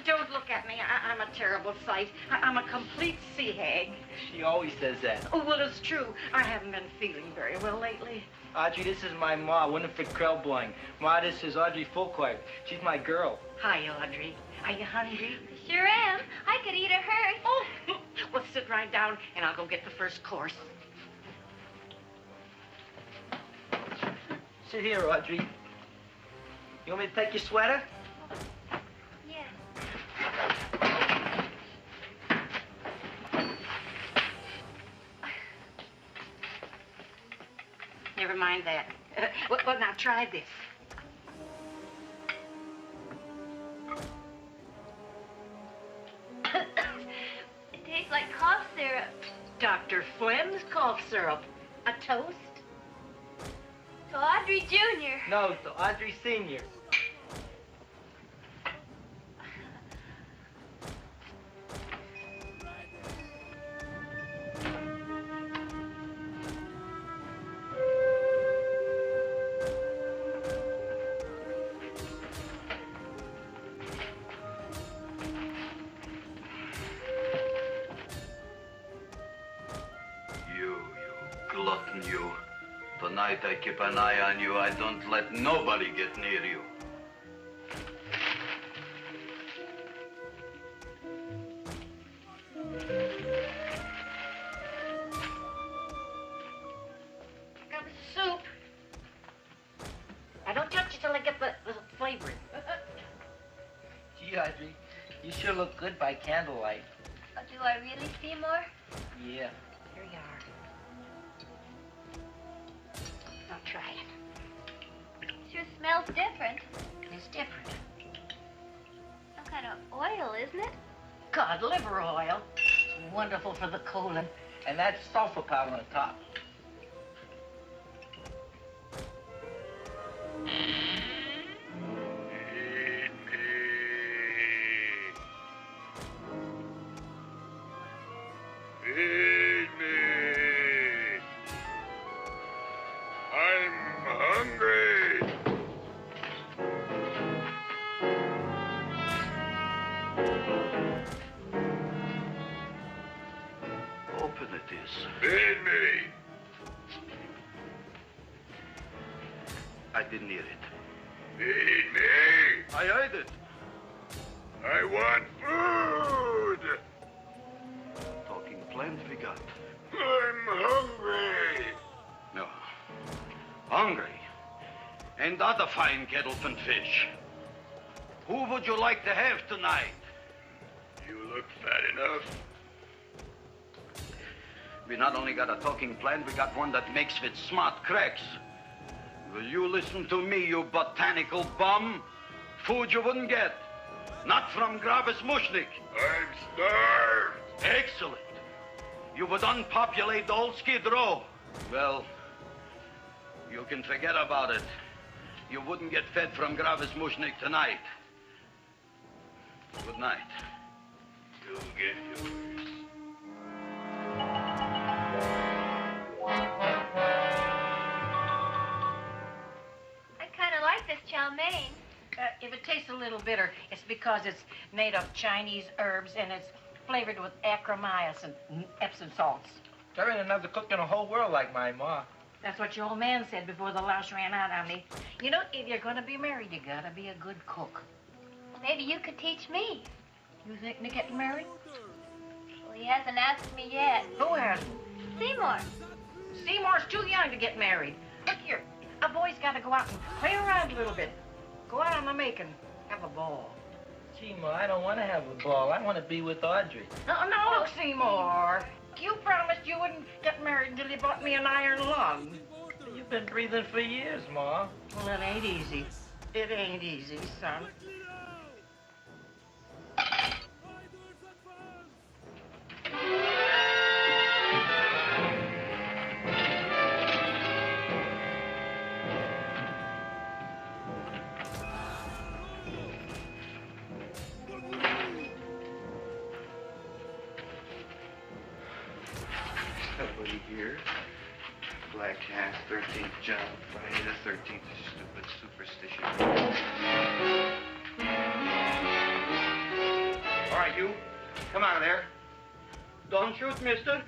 Speaker 11: Don't look at me. I'm a terrible sight. I'm a complete sea hag.
Speaker 9: She always says that.
Speaker 11: Oh, well, it's true. I haven't been feeling very well lately.
Speaker 9: Audrey, this is my ma, Winifred Krelboyne. Ma, this is Audrey Fulcourt. She's my girl.
Speaker 11: Hi, Audrey. Are you hungry?
Speaker 6: Sure am. I could eat a hearse.
Speaker 11: Oh, well, sit right down, and I'll go get the first course.
Speaker 9: Sit here, Audrey. You want me to take your sweater?
Speaker 11: Never mind that. Well, now try this.
Speaker 6: It tastes like cough syrup.
Speaker 11: Dr. Flynn's cough syrup. A toast?
Speaker 6: To Audrey Jr.
Speaker 9: No, to Audrey Sr.
Speaker 3: Glutton, you. Tonight I keep an eye on you. I don't let nobody get near you.
Speaker 11: Got the soup. I don't touch it till I get the flavor.
Speaker 9: Gee, Audrey, you sure look good by candlelight.
Speaker 6: Oh, do I really, Seymour?
Speaker 9: Yeah.
Speaker 11: Here you are. Now try it.
Speaker 6: Sure smells different.
Speaker 11: It's different.
Speaker 6: Some kind of oil, isn't it?
Speaker 11: Cod liver oil. It's wonderful for the colon.
Speaker 9: And that's sulfur powder on top.
Speaker 8: Feed me. I'm hungry.
Speaker 3: Open it is.
Speaker 8: Feed me.
Speaker 3: I didn't hear it.
Speaker 8: Feed me.
Speaker 3: I heard it.
Speaker 8: I want food.
Speaker 3: Talking plant we got. I'm hungry. No. Hungry? Ain't that a fine kettle of fish? Who would you like to have tonight? You look fat enough. We not only got a talking plant, we got one that makes with smart cracks. Will you listen to me, you botanical bum? Food you wouldn't get. Not from Gravis Mushnik. I'm starved. Excellent. You would unpopulate the old Skid Row. Well, you can forget about it. You wouldn't get fed from Gravis Mushnik tonight. Good night. You'll get yours.
Speaker 6: I kind of like this chow mein.
Speaker 11: If it tastes a little bitter, it's because it's made of Chinese herbs and it's flavored with acromyas and Epsom salts.
Speaker 9: There ain't another cook in the whole world like my ma.
Speaker 11: That's what your old man said before the louse ran out on me. You know, if you're gonna be married, you gotta be a good cook.
Speaker 6: Maybe you could teach me.
Speaker 11: You think Nick getting married?
Speaker 6: Well, he hasn't asked me yet.
Speaker 11: Who hasn't?
Speaker 6: Seymour.
Speaker 11: Seymour's too young to get married. Look here, a boy's gotta go out and play around a little bit. Go out on the make and have a ball.
Speaker 9: Gee, Ma, I don't want to have a ball. I want to be with Audrey.
Speaker 11: No, look, Seymour. You promised you wouldn't get married until you bought me an iron lung.
Speaker 9: You've been breathing for years, Ma.
Speaker 11: Well, it ain't easy. It ain't easy, son.
Speaker 7: Nobody here. Black Cat, 13th job, Friday the 13th, stupid superstition.
Speaker 3: All right, you. Come out of there. Don't shoot, mister.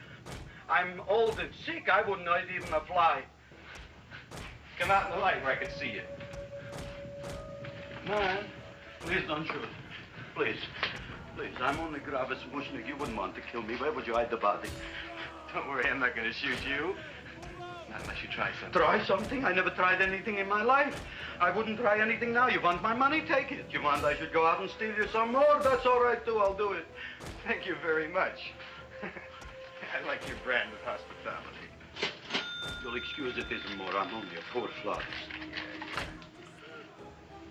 Speaker 3: I'm old and sick. I wouldn't hurt even a fly.
Speaker 7: Come out in the light where I can see you.
Speaker 3: Man, please don't shoot. Please. Please, I'm only Gravis Mushnik. You wouldn't want to kill me. Where would you hide the body?
Speaker 7: Don't worry, I'm not going to shoot you. Not unless you try something.
Speaker 3: Try something? I never tried anything in my life. I wouldn't try anything now. You want my money? Take it. You want I should go out and steal you some more? That's all right, too. I'll do it.
Speaker 7: Thank you very much. I like your brand of hospitality.
Speaker 3: You'll excuse it isn't more. I'm only a poor florist.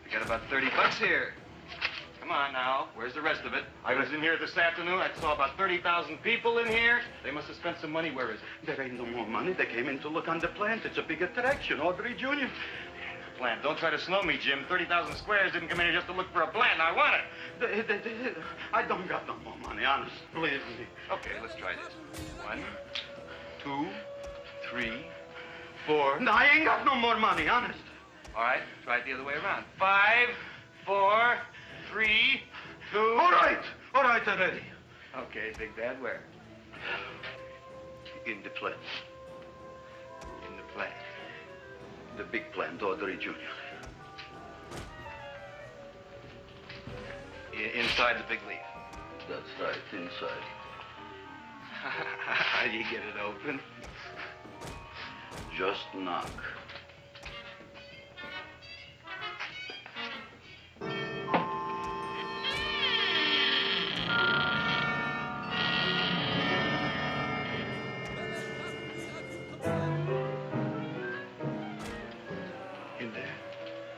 Speaker 7: I got about $30 here. Come on now. Where's the rest of it? I was in here this afternoon. I saw about 30,000 people in here. They must have spent some money. Where is it?
Speaker 3: There ain't no more money. They came in to look on the plant. It's a big attraction. Audrey Jr.
Speaker 7: Plant. Don't try to snow me, Jim. 30,000 squares didn't come in here just to look for a plant. I want it.
Speaker 3: I don't got no more money, honest. Believe me.
Speaker 7: Okay, let's try this. 1, 2, 3, 4.
Speaker 3: No, I ain't got no more money, honest.
Speaker 7: All right, try it the other way around. 5, 4, 3, 2.
Speaker 3: All right already.
Speaker 7: Okay, Big Dad, where?
Speaker 3: In the plant.
Speaker 7: In the plant.
Speaker 3: The big plant, Audrey Jr.
Speaker 7: Inside the big leaf.
Speaker 3: That's right, inside.
Speaker 7: How do you get it open?
Speaker 3: Just knock.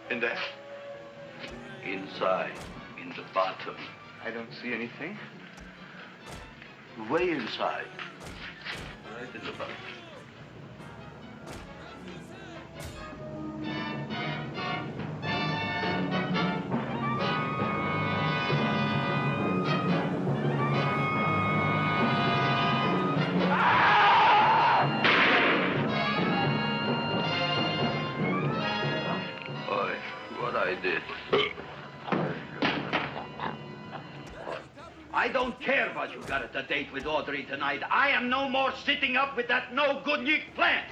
Speaker 7: In there?
Speaker 3: Inside, in the bottom.
Speaker 7: I don't see anything.
Speaker 3: Way inside. Right in the bottom. I don't care what you got at the date with Audrey tonight. I am no more sitting up with that no-good Nick plant.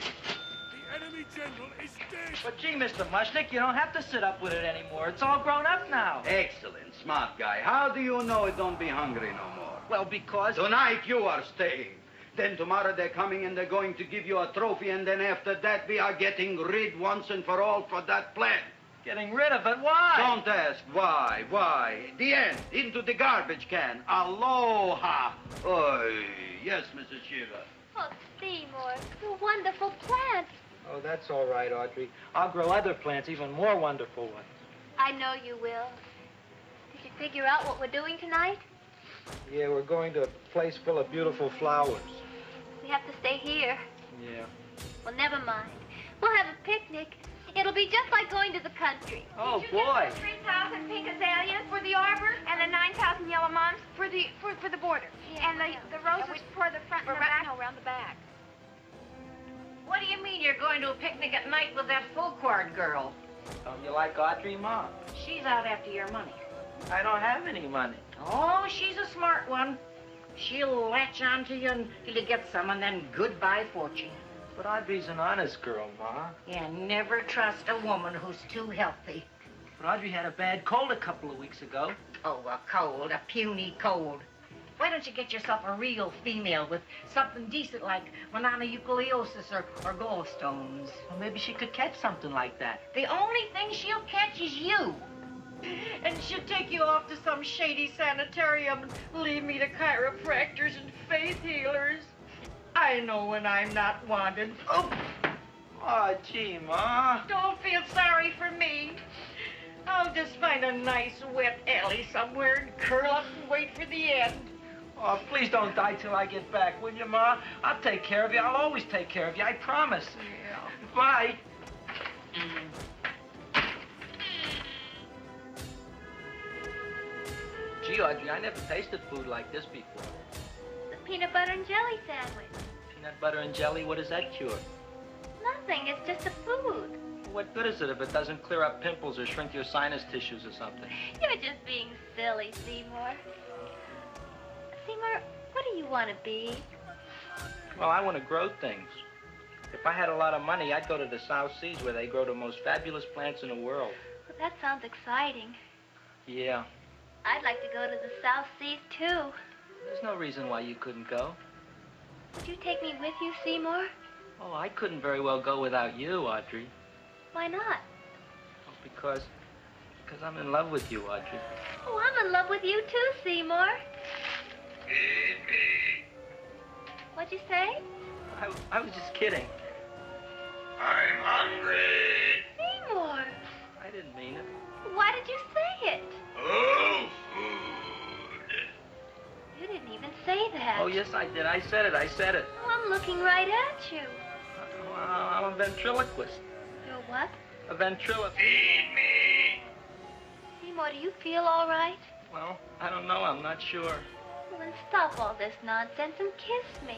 Speaker 8: The enemy general is dead.
Speaker 9: But gee, Mr. Mushnik, you don't have to sit up with it anymore. It's all grown up now.
Speaker 3: Excellent, smart guy. How do you know it don't be hungry no more?
Speaker 9: Well, because...
Speaker 3: Tonight you are staying. Then tomorrow they're coming and they're going to give you a trophy, and then after that we are getting rid once and for all for that plant.
Speaker 9: Getting rid of it? Why?
Speaker 3: Don't ask why. Why? The end. Into the garbage can. Aloha. Oy. Yes, Mrs. Shiva.
Speaker 6: Oh, Seymour, you wonderful plant.
Speaker 9: Oh, that's all right, Audrey. I'll grow other plants, even more wonderful ones.
Speaker 6: I know you will. Did you figure out what we're doing tonight?
Speaker 9: Yeah, we're going to a place full of beautiful flowers.
Speaker 6: We have to stay here.
Speaker 9: Yeah.
Speaker 6: Well, never mind. We'll have a picnic. It'll be just like going to the country.
Speaker 9: Oh, boy.
Speaker 15: 3,000 pink azaleas for the arbor, and the 9,000 yellow mums for the border.
Speaker 6: Yeah,
Speaker 15: and the roses for the front and the back.
Speaker 11: No, around the back. What do you mean you're going to a picnic at night with that full-quart girl?
Speaker 9: Don't you like Audrey, Ma?
Speaker 11: She's out after your money.
Speaker 9: I don't have any money.
Speaker 11: Oh, she's a smart one. She'll latch onto you until you get some, and then goodbye fortune.
Speaker 9: But Audrey's an honest girl, Ma.
Speaker 11: Yeah, never trust a woman who's too healthy.
Speaker 9: But Audrey had a bad cold a couple of weeks ago.
Speaker 11: Oh, a cold, a puny cold. Why don't you get yourself a real female with something decent like mononucleosis or gallstones?
Speaker 9: Well, maybe she could catch something like that.
Speaker 11: The only thing she'll catch is you. And she'll take you off to some shady sanitarium and leave me to chiropractors and faith healers. I know when I'm not wanted.
Speaker 9: Oh, gee, Ma.
Speaker 11: Don't feel sorry for me. I'll just find a nice wet alley somewhere and curl up and wait for the end.
Speaker 9: Oh, please don't die till I get back, will you, Ma? I'll take care of you. I'll always take care of you. I promise.
Speaker 11: Yeah.
Speaker 9: Bye. Gee, Audrey, I never tasted food like this before.
Speaker 6: The peanut butter and jelly sandwich.
Speaker 9: Peanut butter and jelly, what does that cure?
Speaker 6: Nothing, it's just a food.
Speaker 9: What good is it if it doesn't clear up pimples or shrink your sinus tissues or something?
Speaker 6: You're just being silly, Seymour. Seymour, what do you want to be?
Speaker 9: Well, I want to grow things. If I had a lot of money, I'd go to the South Seas where they grow the most fabulous plants in the world.
Speaker 6: Well, that sounds exciting.
Speaker 9: Yeah.
Speaker 6: I'd like to go to the South Seas, too.
Speaker 9: There's no reason why you couldn't go.
Speaker 6: Would you take me with you, Seymour?
Speaker 9: Oh, I couldn't very well go without you, Audrey.
Speaker 6: Why not?
Speaker 9: Oh, because I'm in love with you, Audrey.
Speaker 6: Oh, I'm in love with you, too, Seymour.
Speaker 8: Feed me.
Speaker 6: What'd you say?
Speaker 9: I was just kidding.
Speaker 8: I'm hungry.
Speaker 6: Seymour.
Speaker 9: I didn't mean it.
Speaker 6: Why did you say it?
Speaker 8: Oh, food.
Speaker 6: You didn't even say that.
Speaker 9: Oh, yes, I did. I said it.
Speaker 6: Oh, I'm looking right at you.
Speaker 9: I'm a ventriloquist.
Speaker 6: You're what?
Speaker 9: A ventriloquist.
Speaker 8: Feed me.
Speaker 6: Seymour, do you feel all right?
Speaker 9: Well, I don't know. I'm not sure.
Speaker 6: Well, then stop all this nonsense and kiss me.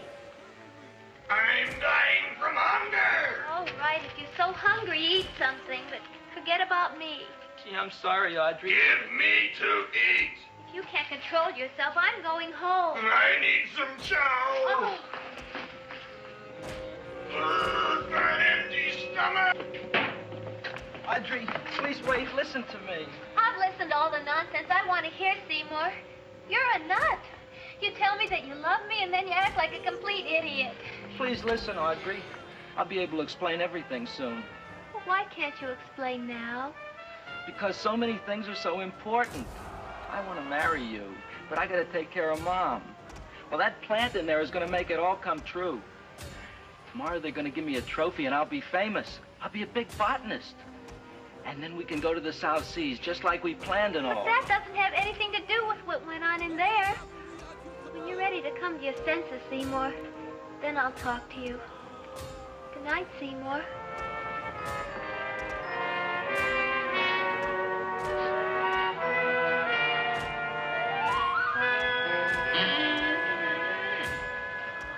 Speaker 8: I'm dying from hunger.
Speaker 6: All right, if you're so hungry, eat something, but forget about me.
Speaker 9: Gee, I'm sorry, Audrey.
Speaker 8: Give me to eat.
Speaker 6: If you can't control yourself, I'm going home.
Speaker 8: I need some chow.
Speaker 6: Oh.
Speaker 8: For an empty stomach.
Speaker 9: Audrey, please wait. Listen to me.
Speaker 6: I've listened to all the nonsense I want to hear, Seymour. You're a nut. You tell me that you love me, and then you act like a complete idiot.
Speaker 9: Please listen, Audrey. I'll be able to explain everything soon.
Speaker 6: Well, why can't you explain now?
Speaker 9: Because so many things are so important. I want to marry you, but I got to take care of Mom. Well, that plant in there is going to make it all come true. Tomorrow they're going to give me a trophy, and I'll be famous. I'll be a big botanist. And then we can go to the South Seas, just like we planned and all.
Speaker 6: But that doesn't have anything to do with what went on in there. When you're ready to come to your senses, Seymour, then I'll talk to you. Good night, Seymour.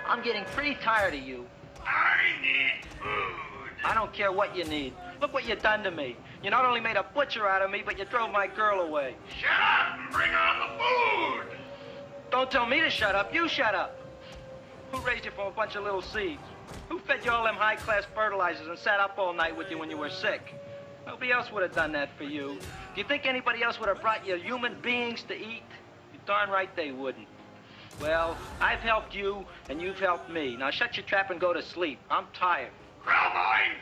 Speaker 9: I'm getting pretty tired of you.
Speaker 8: I need food.
Speaker 9: I don't care what you need. Look what you done to me. You not only made a butcher out of me, but you drove my girl away.
Speaker 8: Shut up and bring on the food.
Speaker 9: Don't tell me to shut up. You shut up. Who raised you from a bunch of little seeds? Who fed you all them high-class fertilizers and sat up all night with you when you were sick? Nobody else would have done that for you. Do you think anybody else would have brought you human beings to eat? You're darn right they wouldn't. Well, I've helped you, and you've helped me. Now shut your trap and go to sleep. I'm tired.
Speaker 10: Cowboy!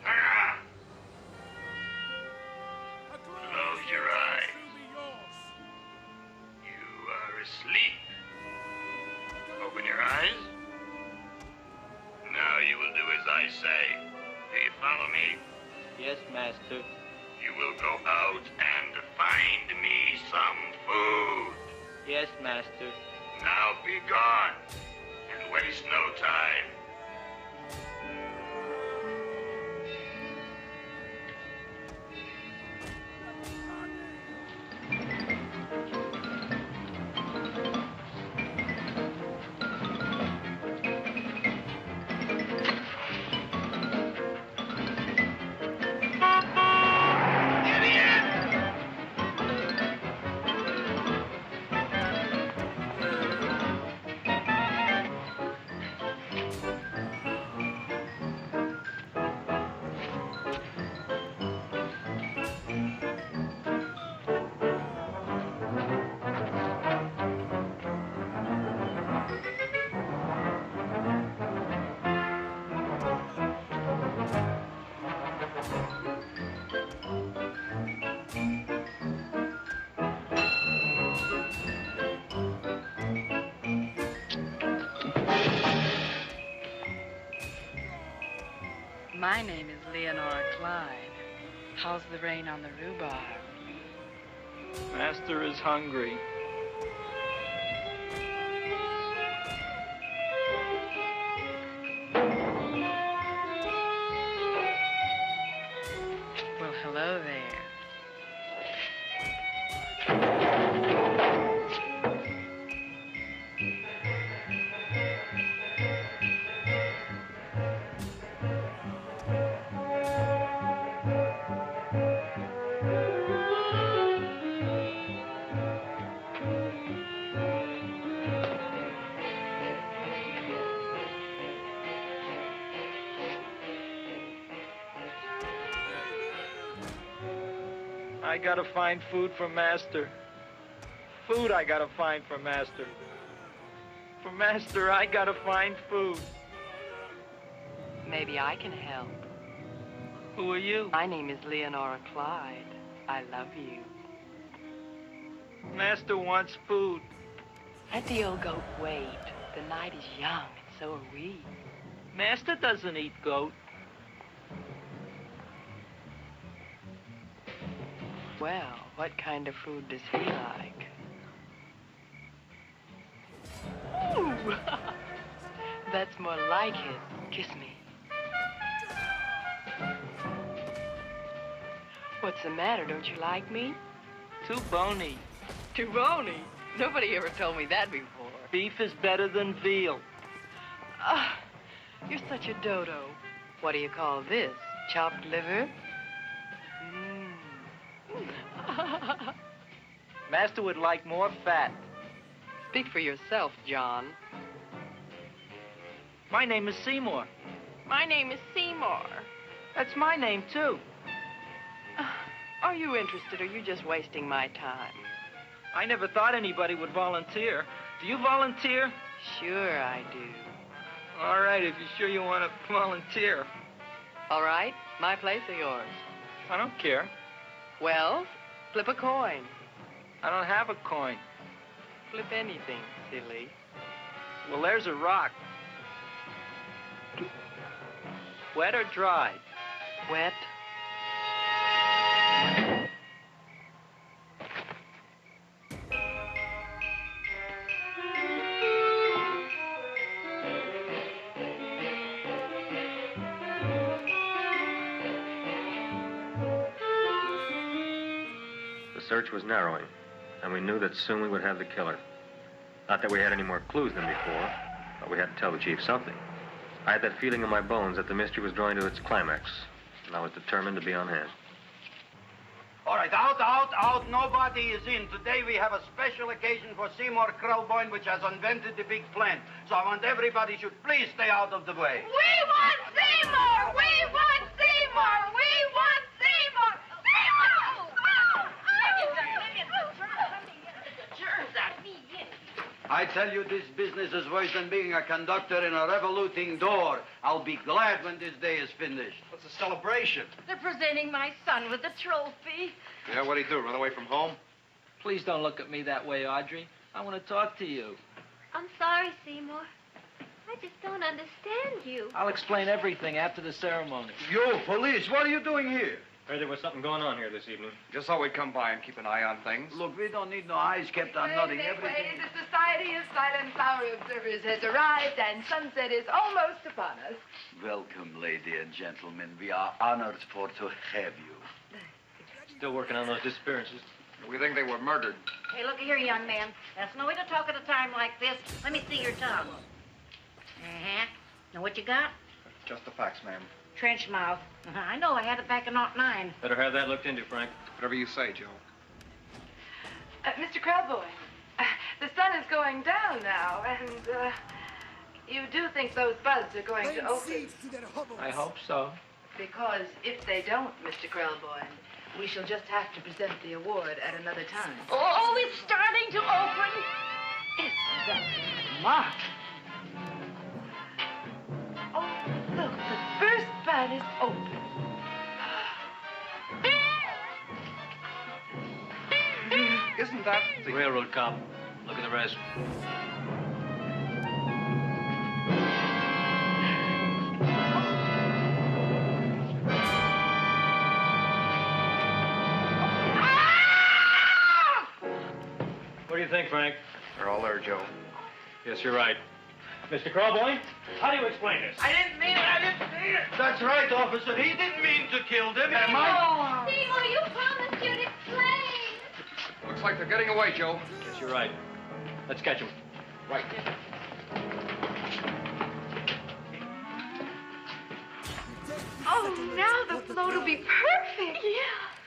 Speaker 10: Turn around. Close your eyes. You are asleep. Open your eyes. Now you will do as I say. Do you follow me?
Speaker 9: Yes, master.
Speaker 10: You will go out and find me some food.
Speaker 9: Yes, master.
Speaker 10: Now be gone and waste no time.
Speaker 17: My name is Leonora Clyde. How's the rain on the rhubarb?
Speaker 9: Master is hungry.
Speaker 17: Well, hello there.
Speaker 9: I gotta find food for Master. Food I gotta find for Master. For Master, I gotta find food.
Speaker 17: Maybe I can help.
Speaker 9: Who are you?
Speaker 17: My name is Leonora Clyde. I love you.
Speaker 9: Master wants food.
Speaker 17: Let the old goat wait. The night is young, and so are we.
Speaker 9: Master doesn't eat goat.
Speaker 17: Well, what kind of food does he like? Ooh! That's more like it. Kiss me. What's the matter? Don't you like me?
Speaker 9: Too bony.
Speaker 17: Too bony? Nobody ever told me that before.
Speaker 9: Beef is better than veal.
Speaker 17: Ah, you're such a dodo. What do you call this? Chopped liver?
Speaker 9: Master would like more fat.
Speaker 17: Speak for yourself, John.
Speaker 9: My name is Seymour.
Speaker 11: My name is Seymour.
Speaker 9: That's my name, too.
Speaker 17: Are you interested, or are you just wasting my time?
Speaker 9: I never thought anybody would volunteer. Do you volunteer?
Speaker 17: Sure I do.
Speaker 9: All right, if you're sure you want to volunteer.
Speaker 17: All right, my place or yours?
Speaker 9: I don't care.
Speaker 17: Well, flip a coin.
Speaker 9: I don't have a coin.
Speaker 17: Flip anything, silly.
Speaker 9: Well, there's a rock. Wet or dry?
Speaker 17: Wet.
Speaker 2: The search was narrowing, and we knew that soon we would have the killer. Not that we had any more clues than before, but we had to tell the chief something. I had that feeling in my bones that the mystery was drawing to its climax, and I was determined to be on hand.
Speaker 3: All right, out. Nobody is in. Today we have a special occasion for Seymour Krelboyne, which has invented the big plan. So I want everybody should please stay out of the way.
Speaker 15: We want Seymour! We want Seymour! We want Seymour! Seymour!
Speaker 3: I tell you, this business is worse than being a conductor in a revoluting door. I'll be glad when this day is finished.
Speaker 7: What's a celebration?
Speaker 11: They're presenting my son with the trophy.
Speaker 14: Yeah, what'd he do, run away from home?
Speaker 9: Please don't look at me that way, Audrey. I want to talk to you.
Speaker 6: I'm sorry, Seymour. I just don't understand you.
Speaker 9: I'll explain everything after the ceremony.
Speaker 3: You, police, what are you doing here?
Speaker 2: Heard there was something going on here this evening.
Speaker 14: Just thought we'd come by and keep an eye on things.
Speaker 3: Look, we don't need no eyes kept on nothing. Everything.
Speaker 17: The Society of Silent Flower Observers has arrived, and sunset is almost upon us.
Speaker 3: Welcome, lady and gentlemen. We are honored for to have you.
Speaker 2: Still working on those disappearances.
Speaker 14: We think they were murdered.
Speaker 11: Hey, look here, young man. That's no way to talk at a time like this. Let me see your tongue. Uh-huh. Know what you got?
Speaker 14: Just the facts, ma'am.
Speaker 11: Trench mouth. I know. I had it back in '09.
Speaker 2: Better have that looked into, Frank.
Speaker 14: Whatever you say, Joe.
Speaker 17: Mr. Krellboy, the sun is going down now, and you do think those buds are going to open?
Speaker 9: I hope so.
Speaker 17: Because if they don't, Mr. Krellboy, we shall just have to present the award at another time.
Speaker 11: Oh, it's starting to open.
Speaker 17: Isn't that smart? Oh, look, the first bud is open.
Speaker 14: Isn't that
Speaker 2: the railroad cop? Look at the rest. What do you think, Frank?
Speaker 14: They're all there, Joe.
Speaker 2: Yes, you're right. Mr. Crawboy, how do you explain this?
Speaker 3: I didn't mean it. I didn't mean it. That's right, officer. He didn't mean to kill them. Am I?
Speaker 6: Seymour, you promised you'd explain.
Speaker 14: Looks like they're getting away, Joe.
Speaker 2: Yes, you're right. Let's catch him.
Speaker 14: Right.
Speaker 17: Oh, now the float will be perfect. Yeah.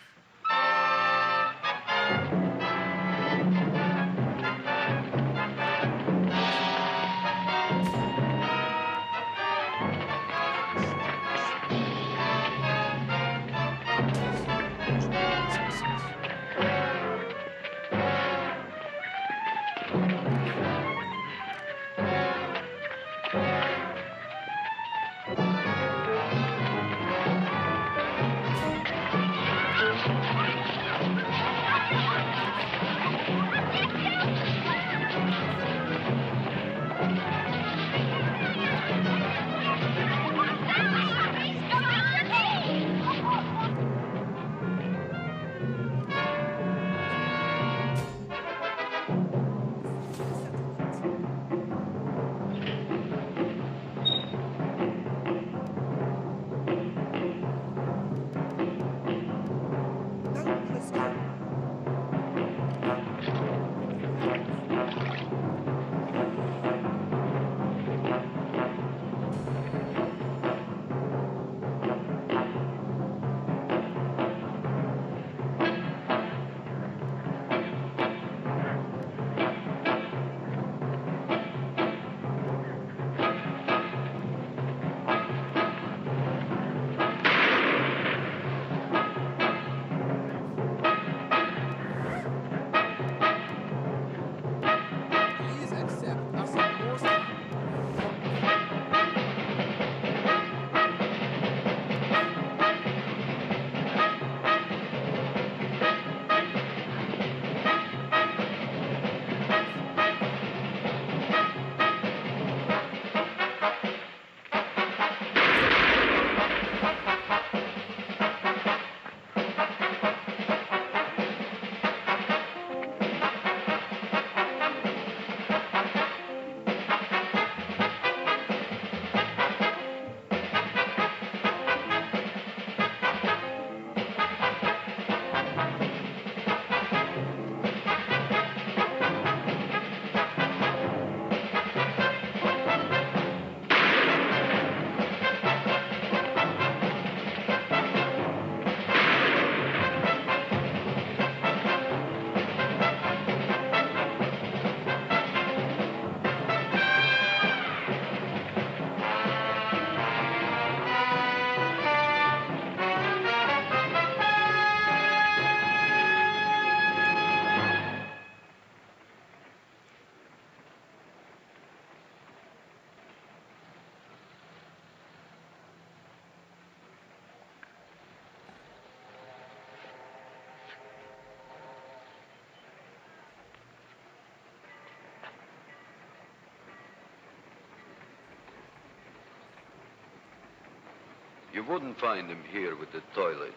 Speaker 3: You wouldn't find him here with the toilets.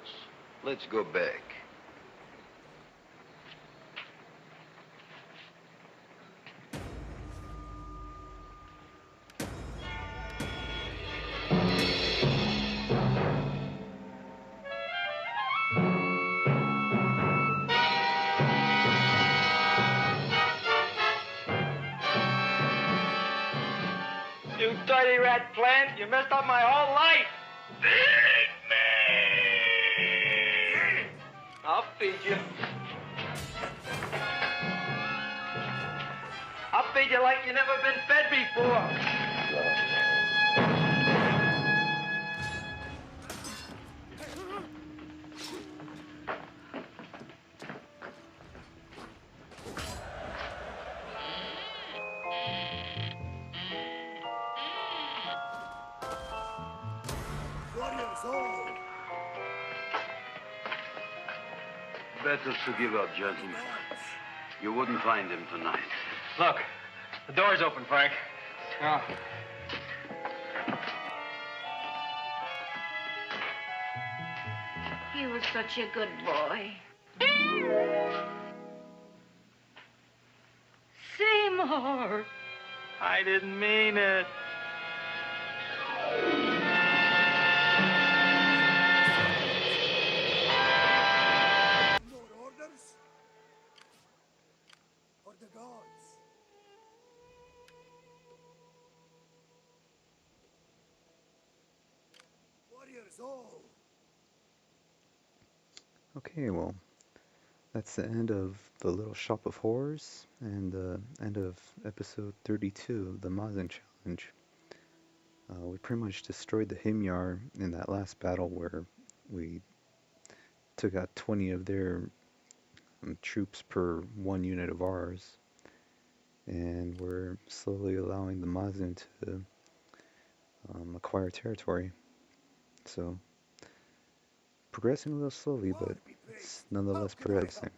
Speaker 3: Let's go back.
Speaker 9: You dirty rat plant, you messed up my whole life. I'll feed you. I'll feed you like you never been fed before.
Speaker 8: Warriors all!
Speaker 3: Better to give up, gentlemen. You wouldn't find him tonight.
Speaker 7: Look, the door's open, Frank. Oh.
Speaker 11: He was such a good boy. Seymour!
Speaker 9: I didn't mean it.
Speaker 8: More orders? For the gods. Warriors all!
Speaker 1: Okay, well, that's the end of The Little Shop of Horrors and the end of episode 32 of the Mazun Challenge. We pretty much destroyed the Himyar in that last battle where we took out 20 of their troops per 1 unit of ours. And we're slowly allowing the Mazun to acquire territory. So, progressing a little slowly, but it's nonetheless progressing.